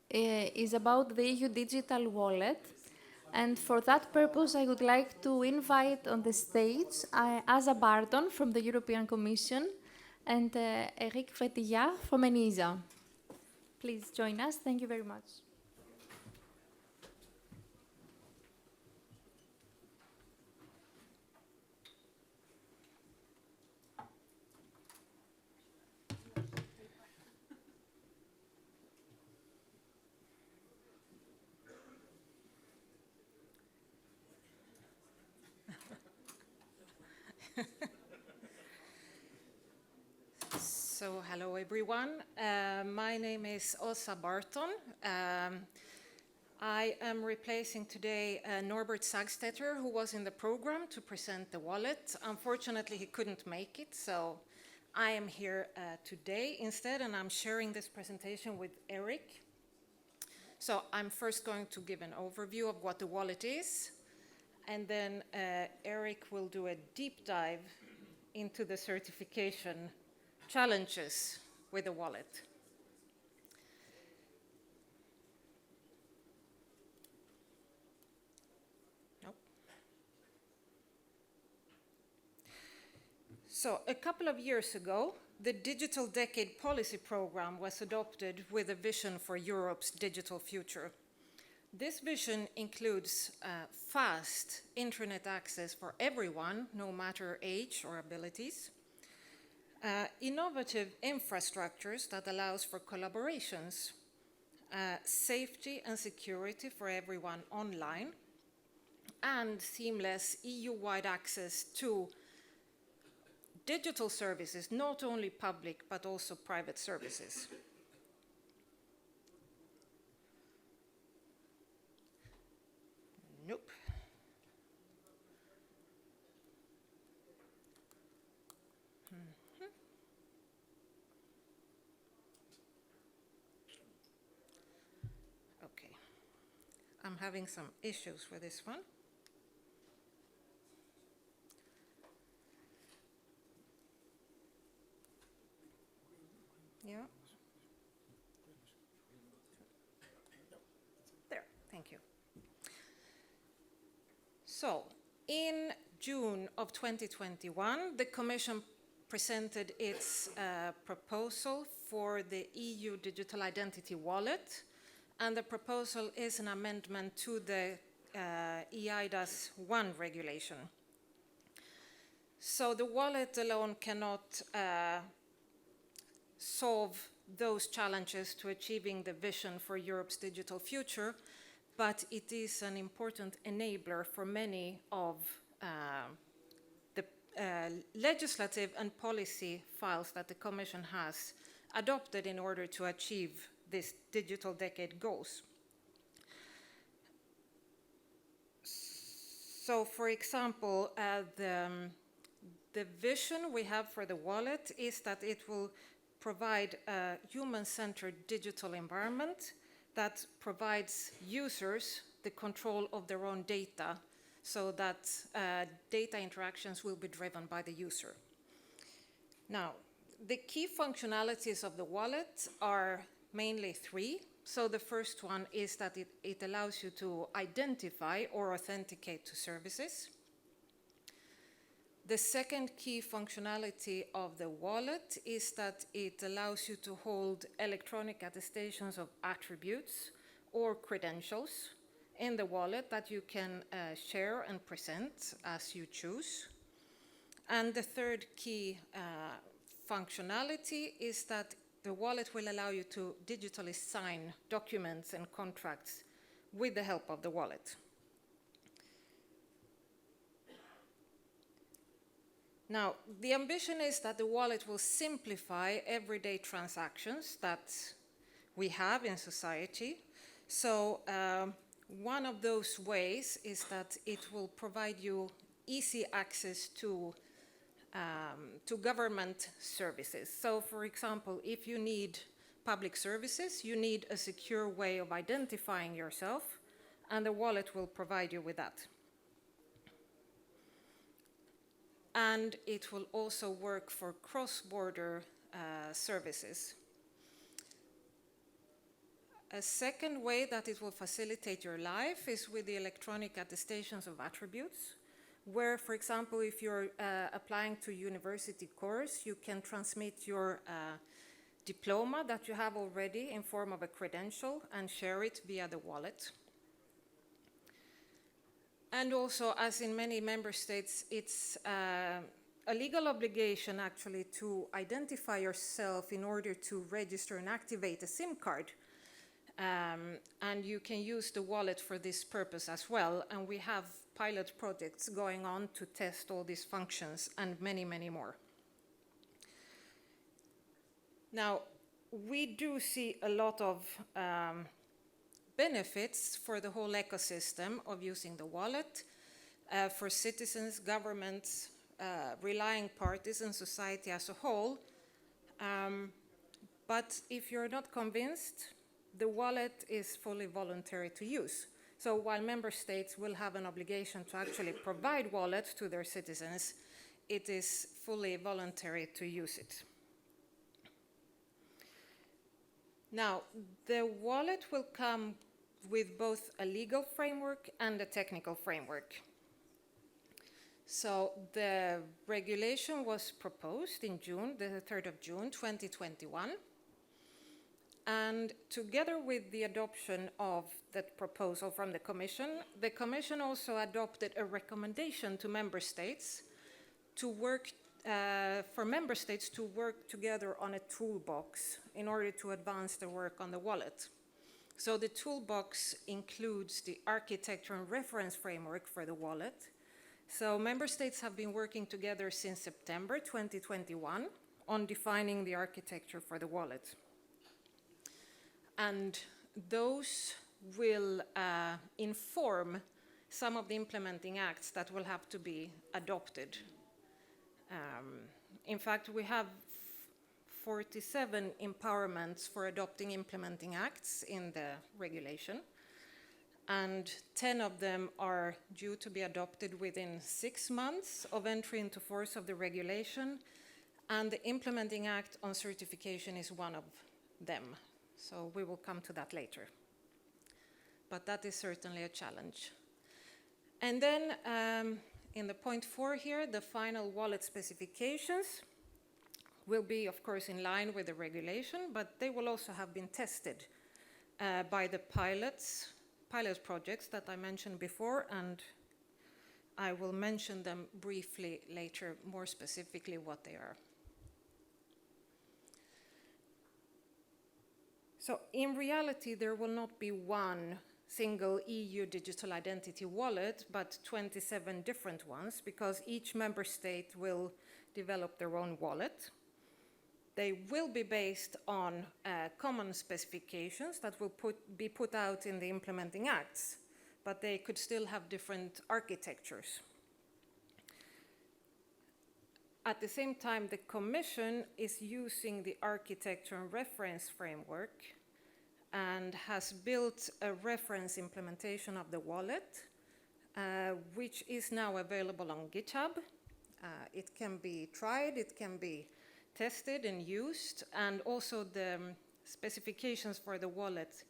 is about the EU digital wallet. And for that purpose, I would like to invite on the stage Asa Barton from the European Commission and Eric Fretillard from ENISA. Please join us. Thank you very much. So, hello everyone. My name is Åsa Barton. I am replacing today Norbert Sagstetter, who was in the program to present the wallet. Unfortunately, he couldn't make it, so I am here today instead, and I'm sharing this presentation with Eric. So I'm first going to give an overview of what the wallet is, and then Eric will do a deep dive into the certification challenges with the wallet. So a couple of years ago, the Digital Decade Policy Program was adopted with a vision for Europe's digital future. This vision includes fast internet access for everyone, no matter age or abilities, innovative infrastructures that allows for collaborations, safety and security for everyone online, and seamless EU-wide access to digital services, not only public, but also private services. Nope. Okay. I'm having some issues with this one. Yeah. There, thank you. So, in June of 2021, the Commission presented its proposal for the EU Digital Identity Wallet, and the proposal is an amendment to the EIDAS 1 regulation. So the wallet alone cannot solve those challenges to achieving the vision for Europe's digital future, but it is an important enabler for many of the legislative and policy files that the Commission has adopted in order to achieve this digital decade goals. So, for example, the vision we have for the wallet is that it will provide a human-centered digital environment that provides users the control of their own data, so that data interactions will be driven by the user. Now, the key functionalities of the wallet are mainly three. So the first one is that it allows you to identify or authenticate to services. The second key functionality of the wallet is that it allows you to hold electronic attestations of attributes or credentials in the wallet that you can share and present as you choose. And the third key functionality is that the wallet will allow you to digitally sign documents and contracts with the help of the wallet. Now, the ambition is that the wallet will simplify everyday transactions that we have in society. So one of those ways is that it will provide you easy access to government services. So, for example, if you need public services, you need a secure way of identifying yourself, and the wallet will provide you with that. And it will also work for cross-border services. A second way that it will facilitate your life is with the electronic attestations of attributes, where, for example, if you're applying to a university course, you can transmit your diploma that you have already in form of a credential and share it via the wallet. And also, as in many member states, it's a legal obligation actually to identify yourself in order to register and activate a SIM card. And you can use the wallet for this purpose as well. And we have pilot projects going on to test all these functions and many, many more. Now, we do see a lot of benefits for the whole ecosystem of using the wallet, for citizens, governments, relying parties, and society as a whole. But if you're not convinced, the wallet is fully voluntary to use. So while member states will have an obligation to actually provide wallets to their citizens, it is fully voluntary to use it. Now, the wallet will come with both a legal framework and a technical framework. So the regulation was proposed in June, the 3rd of June, 2021. And together with the adoption of that proposal from the Commission also adopted a recommendation to member states to work for member states to work together on a toolbox in order to advance the work on the wallet. So the toolbox includes the architecture and reference framework for the wallet. So member states have been working together since September 2021 on defining the architecture for the wallet. And those will inform some of the implementing acts that will have to be adopted. In fact, we have 47 empowerments for adopting implementing acts in the regulation, and 10 of them are due to be adopted within 6 months of entry into force of the regulation, and the implementing act on certification is one of them. So we will come to that later. But that is certainly a challenge. And then in the point 4 here, the final wallet specifications will be, of course, in line with the regulation, but they will also have been tested by the pilot projects that I mentioned before, and I will mention them briefly later, more specifically what they are. So in reality, there will not be one single EU digital identity wallet, but 27 different ones, because each member state will develop their own wallet. They will be based on common specifications that will be put out in the implementing acts, but they could still have different architectures. At the same time, the Commission is using the architecture and reference framework and has built a reference implementation of the wallet, which is now available on GitHub. It can be tried, it can be tested and used, and also the specifications for the wallet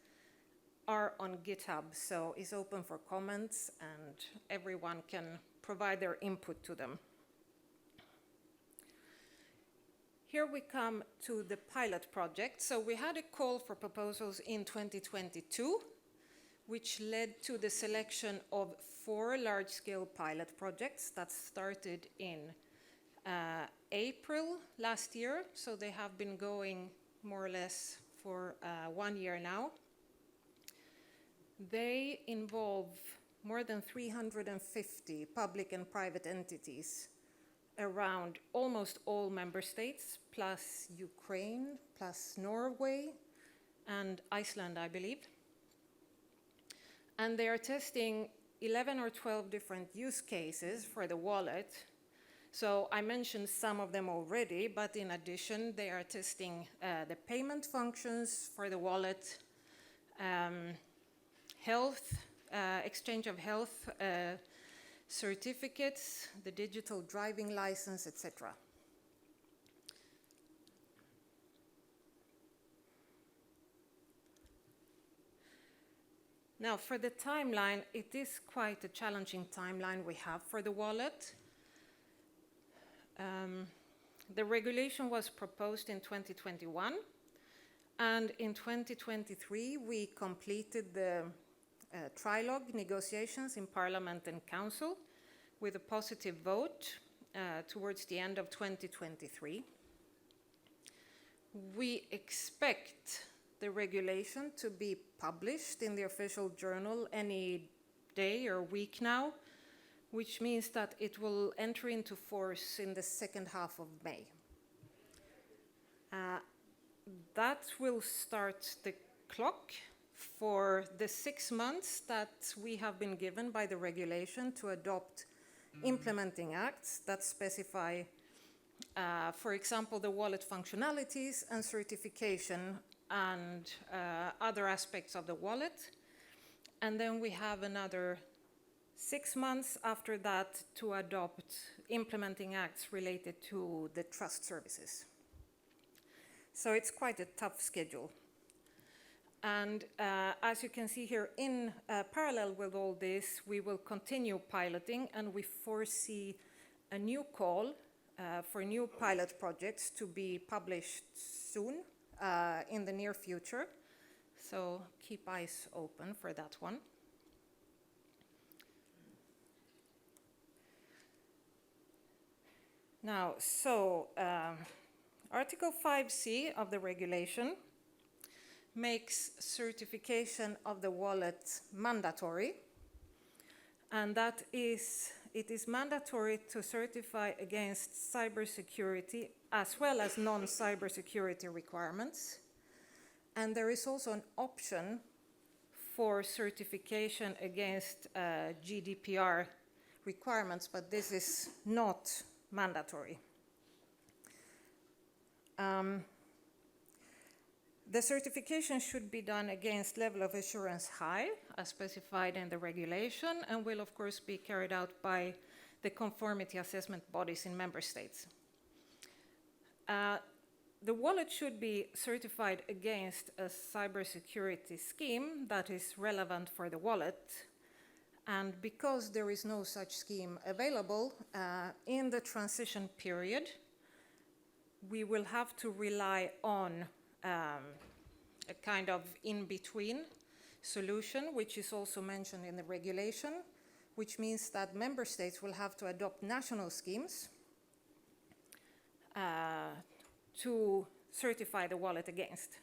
are on GitHub, so it's open for comments and everyone can provide their input to them. Here we come to the pilot project. So we had a call for proposals in 2022, which led to the selection of 4 large-scale pilot projects that started in April last year. So they have been going more or less for 1 year now. They involve more than 350 public and private entities around almost all member states, plus Ukraine, plus Norway, and Iceland, I believe. And they are testing 11 or 12 different use cases for the wallet. So I mentioned some of them already, but in addition, they are testing the payment functions for the wallet, health, exchange of health certificates, the digital driving license, etc. Now, for the timeline, it is quite a challenging timeline we have for the wallet. The regulation was proposed in 2021, and in 2023 we completed the trilogue negotiations in Parliament and Council with a positive vote towards the end of 2023. We expect the regulation to be published in the official journal any day or week now, which means that it will enter into force in the second half of May. That will start the clock for the 6 months that we have been given by the regulation to adopt implementing acts that specify, for example, the wallet functionalities and certification and other aspects of the wallet. And then we have another 6 months after that to adopt implementing acts related to the trust services. So it's quite a tough schedule. And as you can see here, in parallel with all this, we will continue piloting, and we foresee a new call for new pilot projects to be published soon, in the near future. So keep eyes open for that one. Now, so Article 5C of the regulation makes certification of the wallet mandatory, and that is, it is mandatory to certify against cybersecurity as well as non-cybersecurity requirements. And there is also an option for certification against GDPR requirements, but this is not mandatory. The certification should be done against level of assurance high, as specified in the regulation, and will of course be carried out by the conformity assessment bodies in member states. The wallet should be certified against a cybersecurity scheme that is relevant for the wallet. And because there is no such scheme available in the transition period, we will have to rely on a kind of in-between solution, which is also mentioned in the regulation, which means that member states will have to adopt national schemes to certify the wallet against.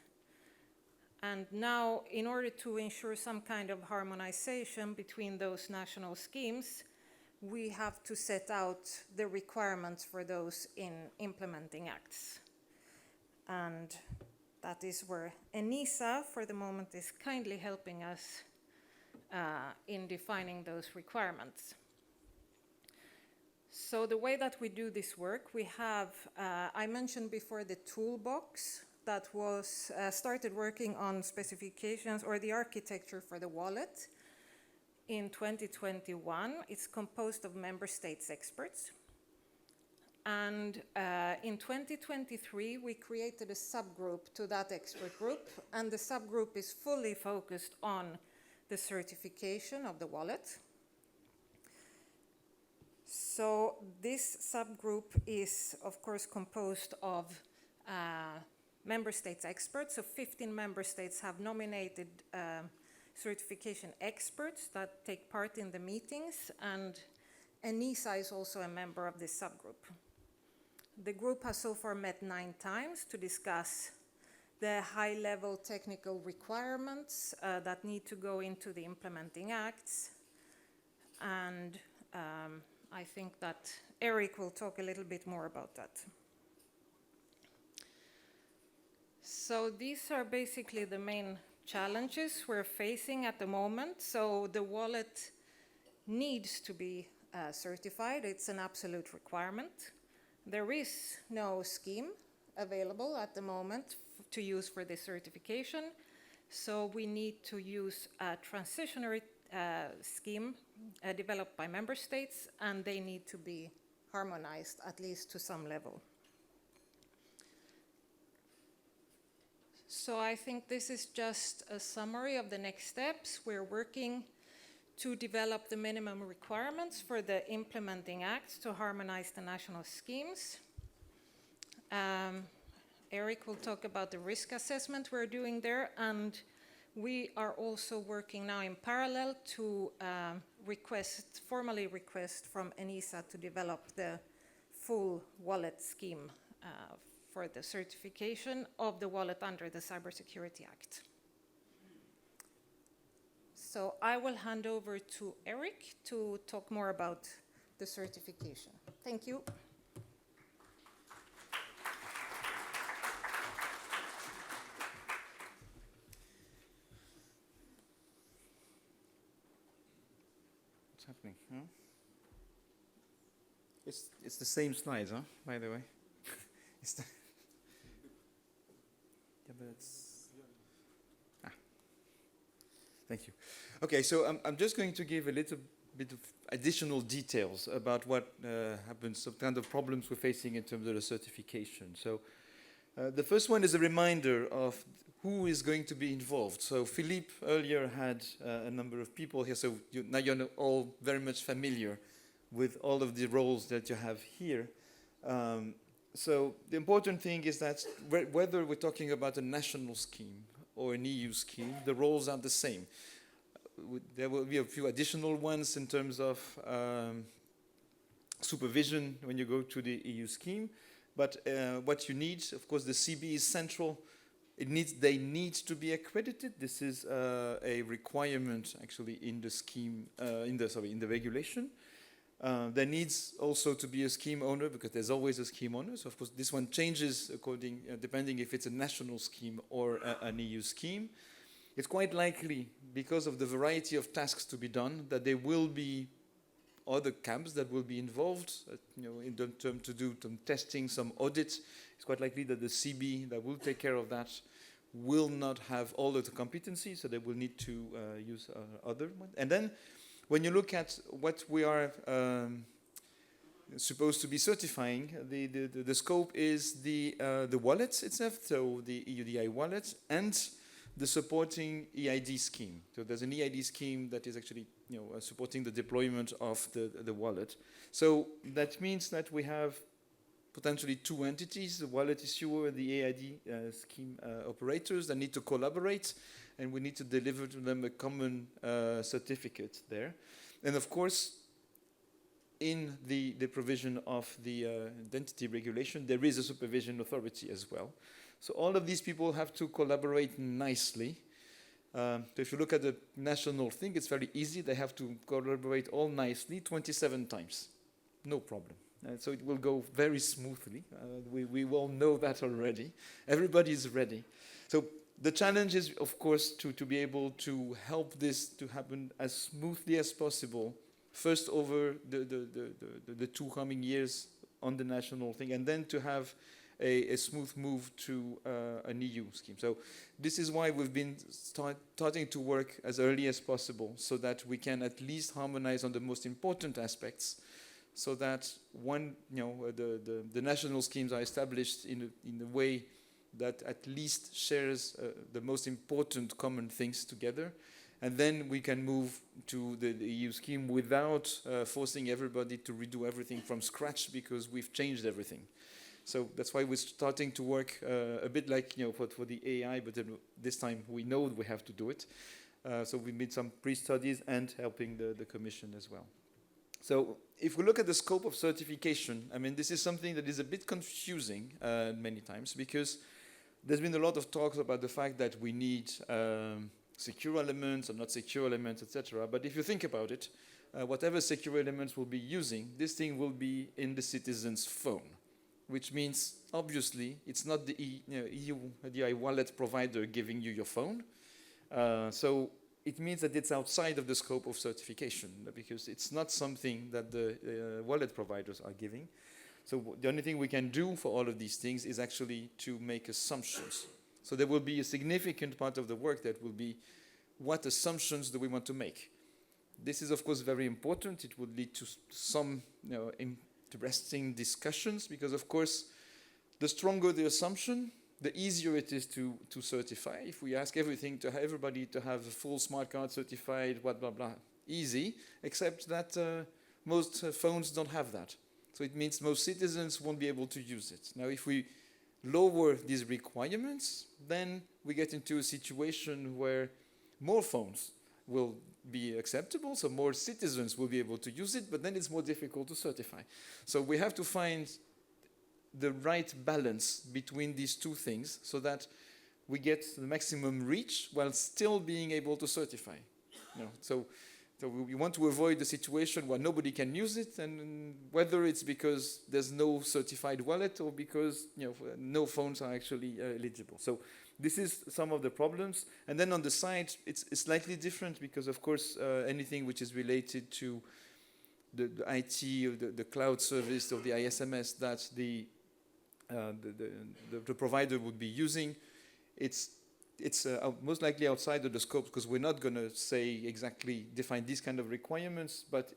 And now, in order to ensure some kind of harmonization between those national schemes, we have to set out the requirements for those in implementing acts. And that is where ENISA, for the moment, is kindly helping us in defining those requirements. So the way that we do this work, we have, I mentioned before the toolbox that was started working on specifications or the architecture for the wallet in 2021. It's composed of member states experts. And in 2023, we created a subgroup to that expert group, and the subgroup is fully focused on the certification of the wallet. So this subgroup is, of course, composed of member states experts. So 15 member states have nominated certification experts that take part in the meetings, and ENISA is also a member of this subgroup. The group has so far met 9 times to discuss the high-level technical requirements that need to go into the implementing acts. And I think that Eric will talk a little bit more about that. So these are basically the main challenges we're facing at the moment. So the wallet needs to be certified. It's an absolute requirement. There is no scheme available at the moment to use for this certification. So we need to use a transitionary scheme developed by member states, and they need to be harmonized at least to some level. So I think this is just a summary of the next steps. We're working to develop the minimum requirements for the implementing acts to harmonize the national schemes. Eric will talk about the risk assessment we're doing there, and we are also working now in parallel to formally request from ENISA to develop the full wallet scheme for the certification of the wallet under the Cybersecurity Act. So I will hand over to Eric to talk more about the certification. Thank you. happening? Huh? It's the same slides, huh? By the way. It's the yeah, but it's thank you. Okay, so I'm just going to give a little bit of additional details about what happens, some kind of problems we're facing in terms of the certification. So the first one is a reminder of who is going to be involved. So Philippe earlier had a number of people here, so now you're all very much familiar with all of the roles that you have here. So the important thing is that whether we're talking about a national scheme or an EU scheme, the roles are the same. There will be a few additional ones in terms of supervision when you go to the EU scheme. But what you need, of course, the CB is central. They need to be accredited. This is a requirement, actually, in the scheme, in the regulation. There needs also to be a scheme owner, because there's always a scheme owner. So, of course, this one changes depending if it's a national scheme or an EU scheme. It's quite likely, because of the variety of tasks to be done, that there will be other camps that will be involved, in terms to do some testing, some audits. It's quite likely that the CB that will take care of that will not have all of the competencies, so they will need to use other ones. And then, when you look at what we are supposed to be certifying, the scope is the wallet itself, so the EUDI wallet, and the supporting EID scheme. So there's an EID scheme that is actually supporting the deployment of the wallet. So that means that we have potentially two entities, the wallet issuer and the EID scheme operators, that need to collaborate, and we need to deliver to them a common certificate there. And of course, in the provision of the identity regulation, there is a supervision authority as well. So all of these people have to collaborate nicely. So if you look at the national thing, it's very easy. They have to collaborate all nicely 27 times. No problem. So it will go very smoothly. We all know that already. Everybody is ready. So the challenge is, of course, to be able to help this to happen as smoothly as possible, first over the 2 coming years on the national thing, and then to have a smooth move to an EU scheme. So this is why we've been starting to work as early as possible, so that we can at least harmonize on the most important aspects, so that the national schemes are established in a way that at least shares the most important common things together. And then we can move to the EU scheme without forcing everybody to redo everything from scratch, because we've changed everything. So that's why we're starting to work a bit like for the AI, but this time we know we have to do it. So we made some pre-studies and helping the Commission as well. So if we look at the scope of certification, I mean, this is something that is a bit confusing many times, because there's been a lot of talks about the fact that we need secure elements or not secure elements, etc. But if you think about it, whatever secure elements we'll be using, this thing will be in the citizen's phone, which means, obviously, it's not the EUDI wallet provider giving you your phone. So it means that it's outside of the scope of certification, because it's not something that the wallet providers are giving. So the only thing we can do for all of these things is actually to make assumptions. So there will be a significant part of the work that will be, what assumptions do we want to make? This is, of course, very important. It would lead to some interesting discussions, because, of course, the stronger the assumption, the easier it is to certify. If we ask everybody to have a full smart card certified, blah, blah, blah, easy, except that most phones don't have that. So it means most citizens won't be able to use it. Now, if we lower these requirements, then we get into a situation where more phones will be acceptable, so more citizens will be able to use it, but then it's more difficult to certify. So we have to find the right balance between these two things, so that we get the maximum reach while still being able to certify. So we want to avoid the situation where nobody can use it, and whether it's because there's no certified wallet or because no phones are actually eligible. So this is some of the problems. And then on the side, it's slightly different, because of course anything which is related to the IT or the cloud service or the ISMS that the provider would be using, it's most likely outside of the scope, because we're not going to say exactly define these kind of requirements, but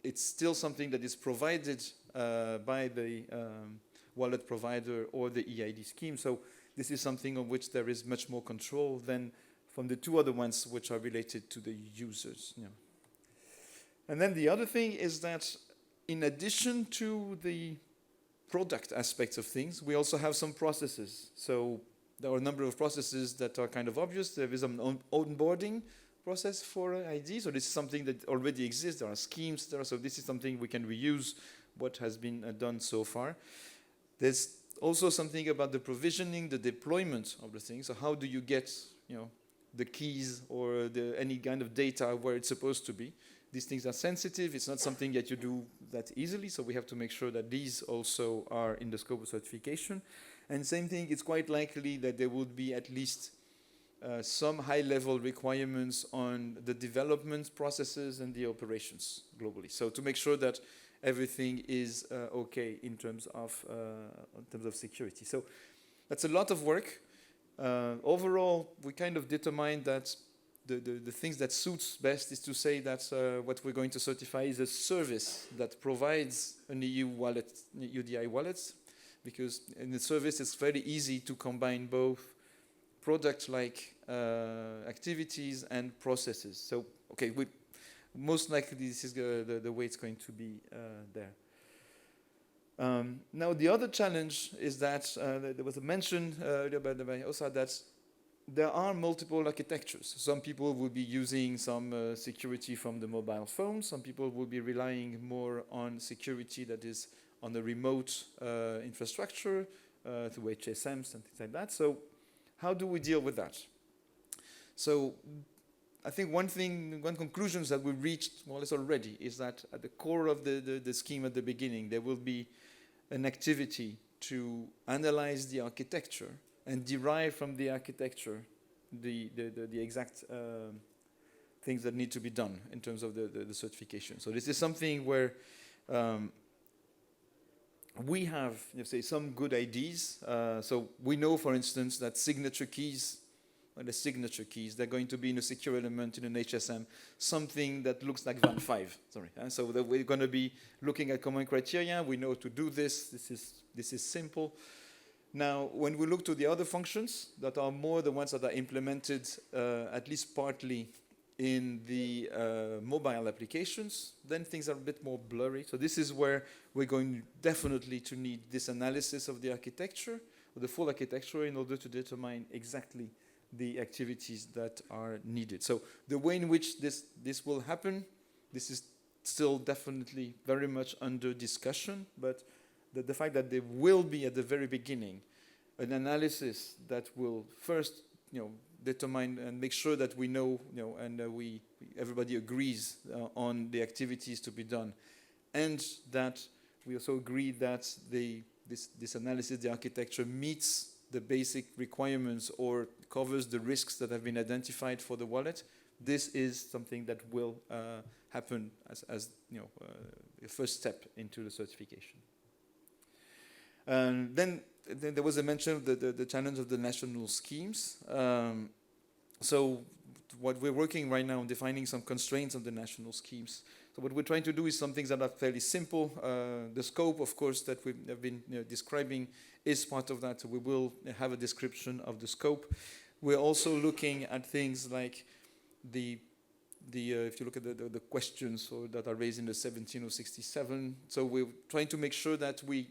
it's still something that is provided by the wallet provider or the EID scheme. So this is something on which there is much more control than from the two other ones which are related to the users. Yeah. And then the other thing is that in addition to the product aspects of things, we also have some processes. So there are a number of processes that are kind of obvious. There is an onboarding process for ID. So this is something that already exists. There are schemes there. So this is something we can reuse what has been done so far. There's also something about the provisioning, the deployment of the thing. So how do you get, the keys or any kind of data where it's supposed to be? These things are sensitive. It's not something that you do that easily. So we have to make sure that these also are in the scope of certification. And same thing, it's quite likely that there would be at least some high-level requirements on the development processes and the operations globally. So to make sure that everything is okay in terms of security. So that's a lot of work. Overall, we kind of determined that the things that suits best is to say that what we're going to certify is a service that provides an EU wallet, EUDI wallet, because in the service it's very easy to combine both product-like activities and processes. So, okay, most likely this is the way it's going to be there. Now, the other challenge is that there was a mention earlier by Osa that there are multiple architectures. Some people will be using some security from the mobile phone. Some people will be relying more on security that is on the remote infrastructure, through HSMs and things like that. So how do we deal with that? So I think one conclusion that we reached more or less already is that at the core of the scheme at the beginning, there will be an activity to analyze the architecture and derive from the architecture the exact things that need to be done in terms of the certification. So this is something where we have, some good ideas. So we know, for instance, that signature keys, they're going to be in a secure element in an HSM, something that looks like VAN 5. So that we're going to be looking at common criteria. We know to do this. This is simple. Now, when we look to the other functions that are more the ones that are implemented, at least partly in the mobile applications, then things are a bit more blurry. So this is where we're going definitely to need this analysis of the architecture, or the full architecture, in order to determine exactly the activities that are needed. So the way in which this will happen, this is still definitely very much under discussion, but the fact that there will be at the very beginning an analysis that will first, determine and make sure that we know, and everybody agrees on the activities to be done, and that we also agree that this analysis, the architecture, meets the basic requirements or covers the risks that have been identified for the wallet. This is something that will happen as a first step into the certification. Then there was a mention of the challenge of the national schemes. So what we're working right now on defining some constraints on the national schemes. So what we're trying to do is some things that are fairly simple. The scope, of course, that we have been describing is part of that. So we will have a description of the scope. We're also looking at things like if you look at the questions that are raised in the 17067. So we're trying to make sure that we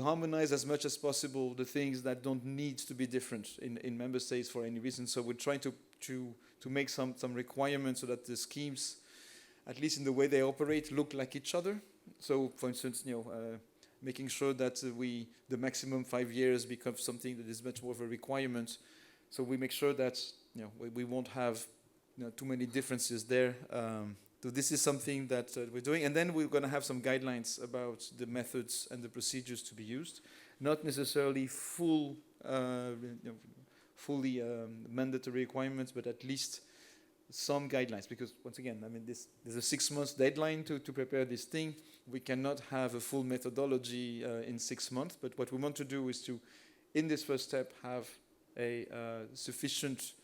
harmonize as much as possible the things that don't need to be different in member states for any reason. So we're trying to make some requirements so that the schemes, at least in the way they operate, look like each other. So, for instance, making sure that the maximum 5 years becomes something that is much more of a requirement. So we make sure that we won't have too many differences there. So this is something that we're doing. And then we're going to have some guidelines about the methods and the procedures to be used. Not necessarily fully mandatory requirements, but at least some guidelines, because once again, I mean, there's a 6 months deadline to prepare this thing. We cannot have a full methodology in 6 months, but what we want to do is to, in this first step, have a sufficient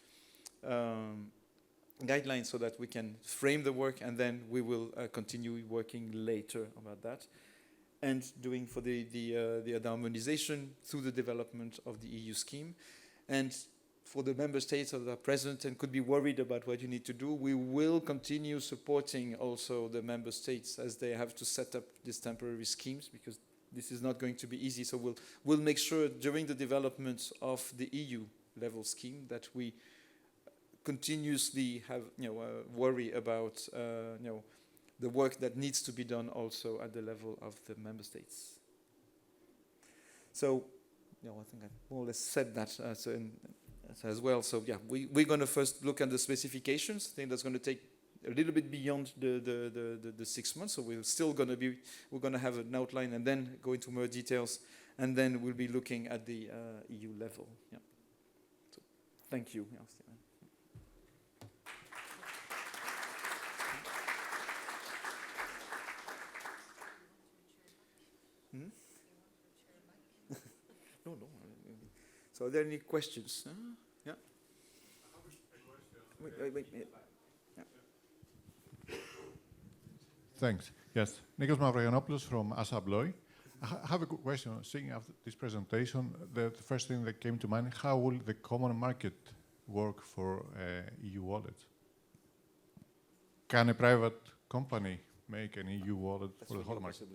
guideline so that we can frame the work, and then we will continue working later about that, and doing for the other harmonization through the development of the EU scheme. And for the member states that are present and could be worried about what you need to do, we will continue supporting also the member states as they have to set up these temporary schemes, because this is not going to be easy. So we'll make sure during the development of the EU level scheme that we continuously have worry about the work that needs to be done also at the level of the member states. So I think I more or less said that as well. So yeah, we're going to first look at the specifications. I think that's going to take a little bit beyond the 6 months. So we're going to have an outline and then go into more details, and then we'll be looking at the EU level. Yeah. So thank you. Yeah, No. So are there any questions? Yeah. Wait. Yeah. Thanks. Yes. Nikos Mavrogiannopoulos from ASA Abloy. I have a good question. Seeing after this presentation, the first thing that came to mind, how will the common market work for EU wallets? Can a private company make an EU wallet for the whole market?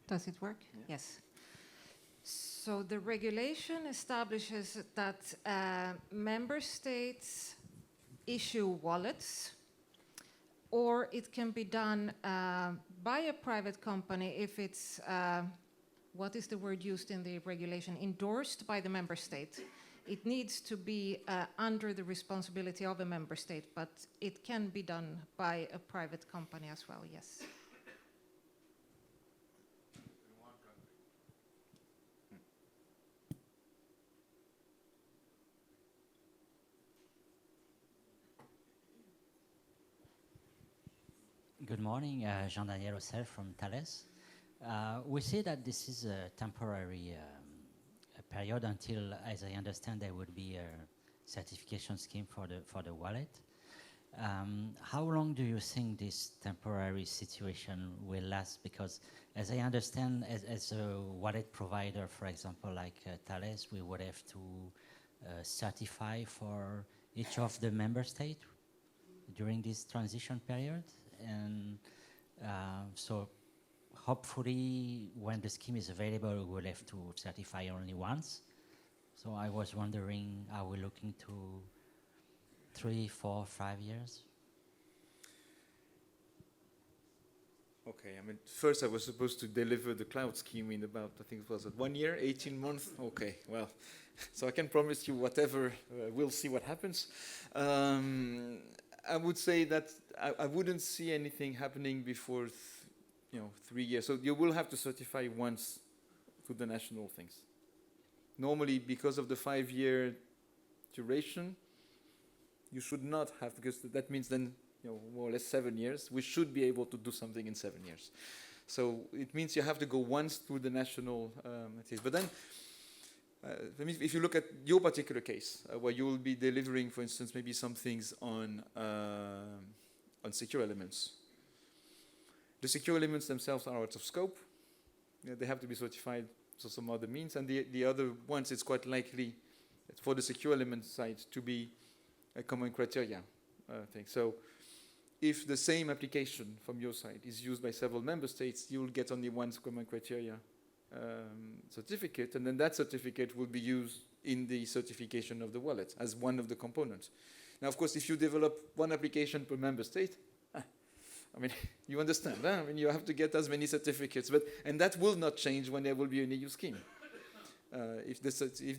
Does it work? Yeah. Yes. So the regulation establishes that member states issue wallets, or it can be done by a private company if it's, what is the word used in the regulation, endorsed by the member state. It needs to be under the responsibility of a member state, but it can be done by a private company as well, yes. Good morning, Jean-Daniel Ossel from Thales. We see that this is a temporary period until, as I understand, there would be a certification scheme for the wallet. How long do you think this temporary situation will last? Because as I understand, as a wallet provider, for example, like Thales, we would have to certify for each of the member states during this transition period. And so hopefully when the scheme is available, we'll have to certify only once. So I was wondering, are we looking to 3, 4, 5 years? Okay, I mean, first I was supposed to deliver the cloud scheme in about, I think it was 1 year, 18 months. Okay, well, so I can promise you whatever, we'll see what happens. I would say that I wouldn't see anything happening before 3 years. So you will have to certify once through the national things. Normally, because of the 5-year duration, you should not have, because that means then more or less 7 years. We should be able to do something in 7 years. So it means you have to go once through the national but then if you look at your particular case, where you will be delivering, for instance, maybe some things on secure elements. The secure elements themselves are out of scope. They have to be certified for some other means. And the other ones, it's quite likely for the secure element side to be a common criteria thing. So if the same application from your side is used by several member states, you will get only one common criteria certificate, and then that certificate will be used in the certification of the wallet as one of the components. Now, of course, if you develop one application per member state, I mean, you understand, huh? I mean, you have to get as many certificates, and that will not change when there will be an EU scheme. If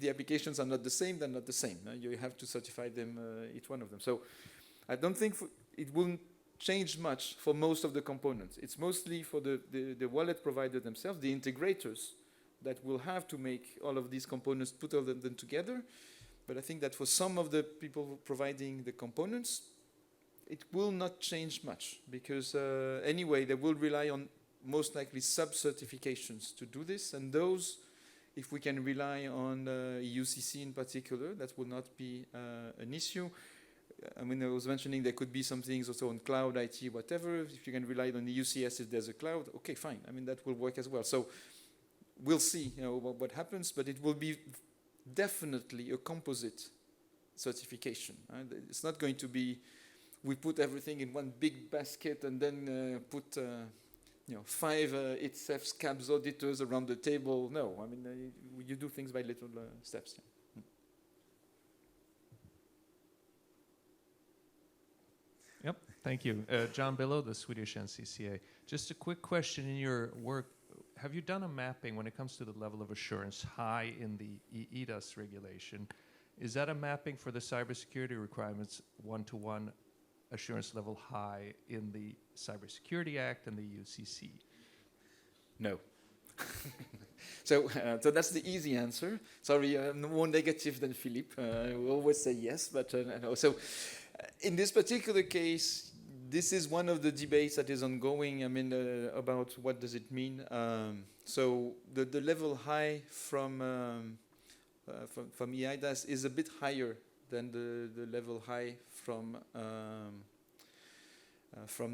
the applications are not the same, they're not the same. You have to certify them, each one of them. So I don't think it will change much for most of the components. It's mostly for the wallet provider themselves, the integrators, that will have to make all of these components, put all of them together. But I think that for some of the people providing the components, it will not change much, because anyway, they will rely on most likely sub-certifications to do this, and those, if we can rely on EUCC in particular, that will not be an issue. I mean, I was mentioning there could be some things also on cloud, IT, whatever. If you can rely on the UCS if there's a cloud, okay, fine. I mean, that will work as well. So we'll see, what happens, but it will be definitely a composite certification. It's not going to be we put everything in one big basket and then put 5 ITSEFs, CABS auditors around the table. No, I mean, you do things by little steps. Yeah. Yep, thank you. John Billow, the Swedish NCCA. Just a quick question in your work. Have you done a mapping when it comes to the level of assurance high in the EIDAS regulation? Is that a mapping for the cybersecurity requirements one-to-one assurance level high in the Cybersecurity Act and the UCC? No. So that's the easy answer. Sorry, I'm more negative than Philippe. I will always say yes, but no. So in this particular case, this is one of the debates that is ongoing. I mean, about what does it mean. So the level high from EIDAS is a bit higher than the level high from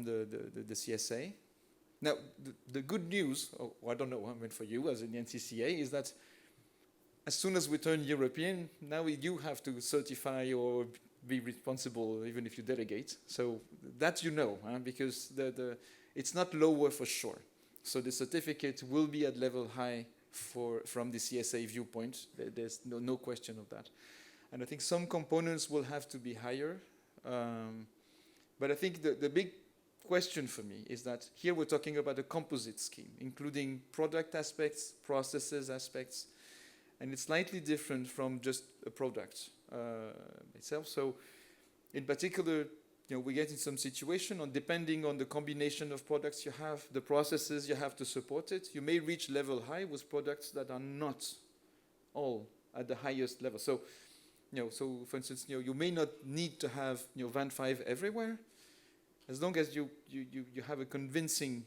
the CSA. Now, the good news, I don't know, I mean, for you as in the NCCA, is that as soon as we turn European, now we do have to certify or be responsible even if you delegate. So that because it's not lower for sure. So the certificate will be at level high from the CSA viewpoint. There's no question of that. And I think some components will have to be higher. But I think the big question for me is that here we're talking about a composite scheme, including product aspects, processes aspects, and it's slightly different from just a product itself. So in particular, we get in some situation depending on the combination of products you have, the processes you have to support it, you may reach level high with products that are not all at the highest level. So, so for instance, you may not need to have VAN 5 everywhere, as long as you have a convincing,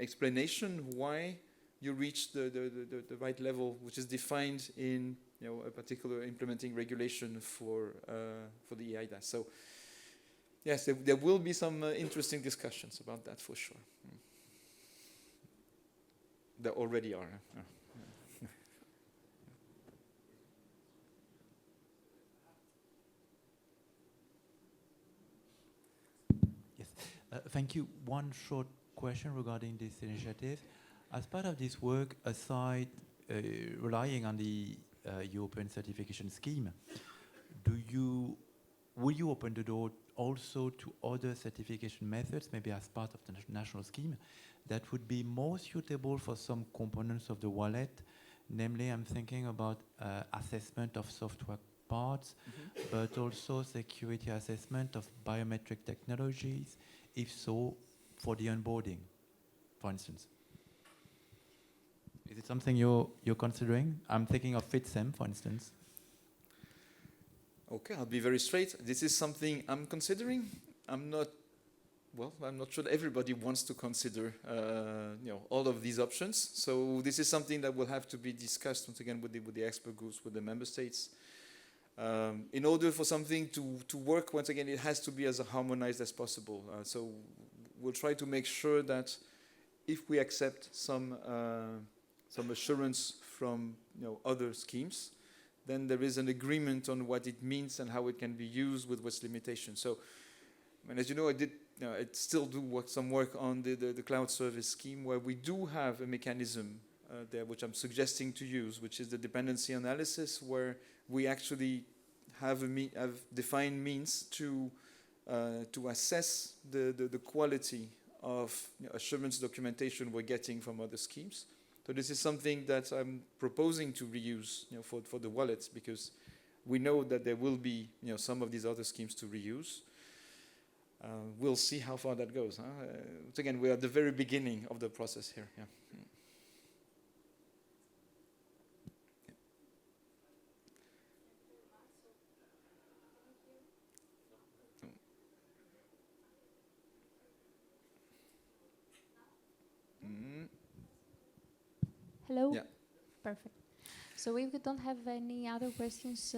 explanation why you reach the right level, which is defined in a particular implementing regulation for the EIDAS. So yes, there will be some interesting discussions about that for sure. There already are. Thank you. One short question regarding this initiative. As part of this work, aside relying on the European certification scheme, will you open the door also to other certification methods, maybe as part of the national scheme, that would be more suitable for some components of the wallet? Namely, I'm thinking about assessment of software parts, but also security assessment of biometric technologies, if so, for the onboarding, for instance. Is it something you're considering? I'm thinking of FITSEM, for instance. Okay, I'll be very straight. This is something I'm considering. I'm not sure that everybody wants to consider, all of these options. So this is something that will have to be discussed once again with the expert groups, with the member states. In order for something to work, once again, it has to be as harmonized as possible. So we'll try to make sure that if we accept some assurance from other schemes, then there is an agreement on what it means and how it can be used with what's limitations. So, I mean, as you know, I still do some work on the cloud service scheme, where we do have a mechanism there, which I'm suggesting to use, which is the dependency analysis, where we actually have defined means to assess the quality of assurance documentation we're getting from other schemes. So this is something that I'm proposing to reuse, for the wallets, because we know that there will be, some of these other schemes to reuse. We'll see how far that goes. Again, we're at the very beginning of the process here. Yeah. Hello? Yeah. Perfect. So if we don't have any other questions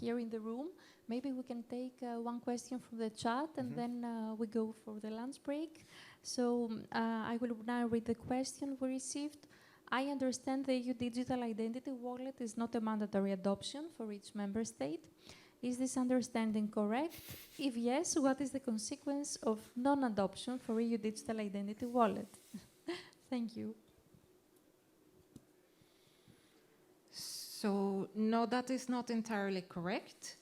here in the room, maybe we can take one question from the chat and then we go for the lunch break. So I will now read the question we received. I understand the EU Digital Identity Wallet is not a mandatory adoption for each member state. Is this understanding correct? If yes, what is the consequence of non-adoption for EU Digital Identity Wallet? Thank you. So, no, that is not entirely correct.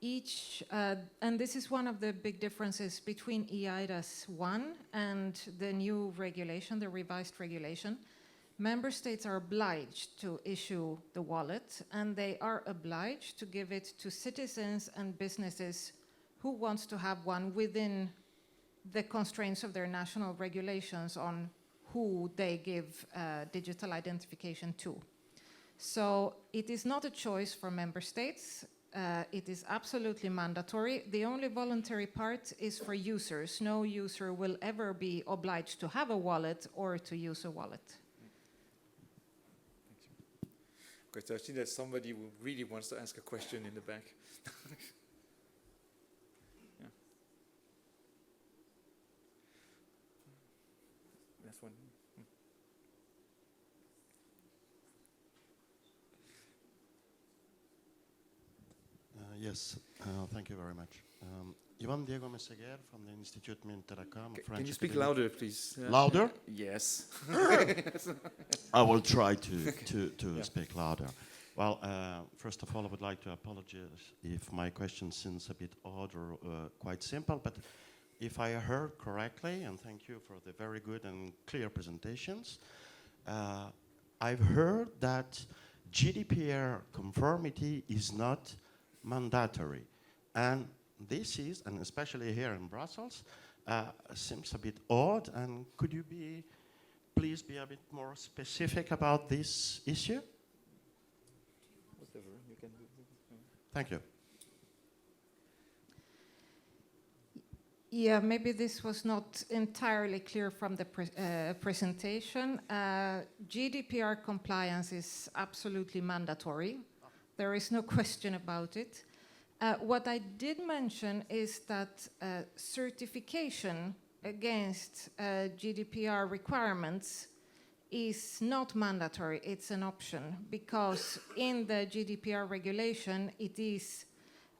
And this is one of the big differences between EIDAS 1 and the new regulation, the revised regulation. Member states are obliged to issue the wallet, and they are obliged to give it to citizens and businesses who want to have one within the constraints of their national regulations on who they give digital identification to. So it is not a choice for member states. It is absolutely mandatory. The only voluntary part is for users. No user will ever be obliged to have a wallet or to use a wallet. Okay, so I see that somebody who really wants to ask a question in the back. Yeah. Last one. Yes, thank you very much. Ivan Diego Meseguer from the Institut Mintelecom. Can you speak louder, please? Louder? Yes. I will try to speak louder. Well, first of all, I would like to apologize if my question seems a bit odd or quite simple, but if I heard correctly, and thank you for the very good and clear presentations, I've heard that GDPR conformity is not mandatory. And this is, and especially here in Brussels, seems a bit odd. And could you please be a bit more specific about this issue? Whatever you can do. Thank you. Yeah, maybe this was not entirely clear from the presentation. GDPR compliance is absolutely mandatory. There is no question about it. What I did mention is that certification against GDPR requirements is not mandatory, it's an option, because in the GDPR regulation it is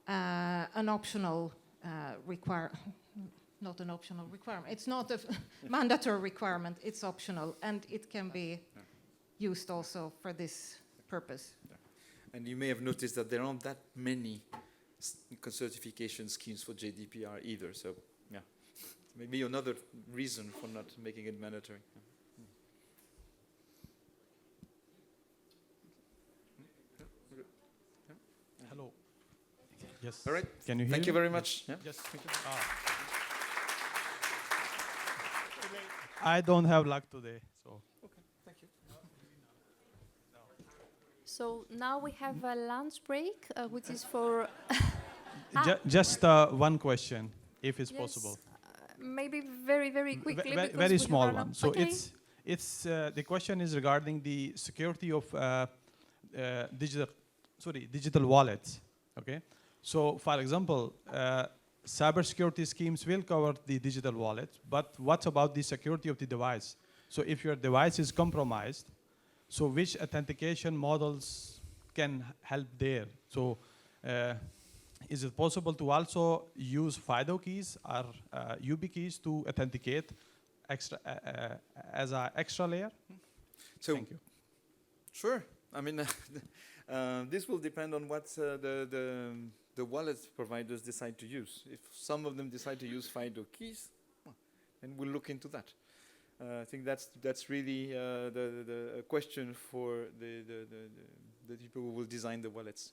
an optional not an optional requirement. It's not a mandatory requirement, it's optional, and it can be used also for this purpose. And you may have noticed that there aren't that many certification schemes for GDPR either, so yeah, maybe another reason for not making it mandatory. Hello. Yes. All right. Can you hear Thank me? you very much. Yes. Yeah. Yes. I don't have luck today, so. Okay. Thank you. So now we have a lunch break, which is for... Just one question, if it's possible. Maybe very, very quickly. Very small one. So it's the question is regarding the security of digital wallets. Okay. So, for example, cybersecurity schemes will cover the digital wallet, but what about the security of the device? So, if your device is compromised, so which authentication models can help there? So, is it possible to also use FIDO keys or UB keys to authenticate as an extra layer? So, thank you. Sure. I mean, this will depend on what the wallet providers decide to use. If some of them decide to use FIDO keys, well, then we'll look into that. I think that's really the question for the people who will design the wallets.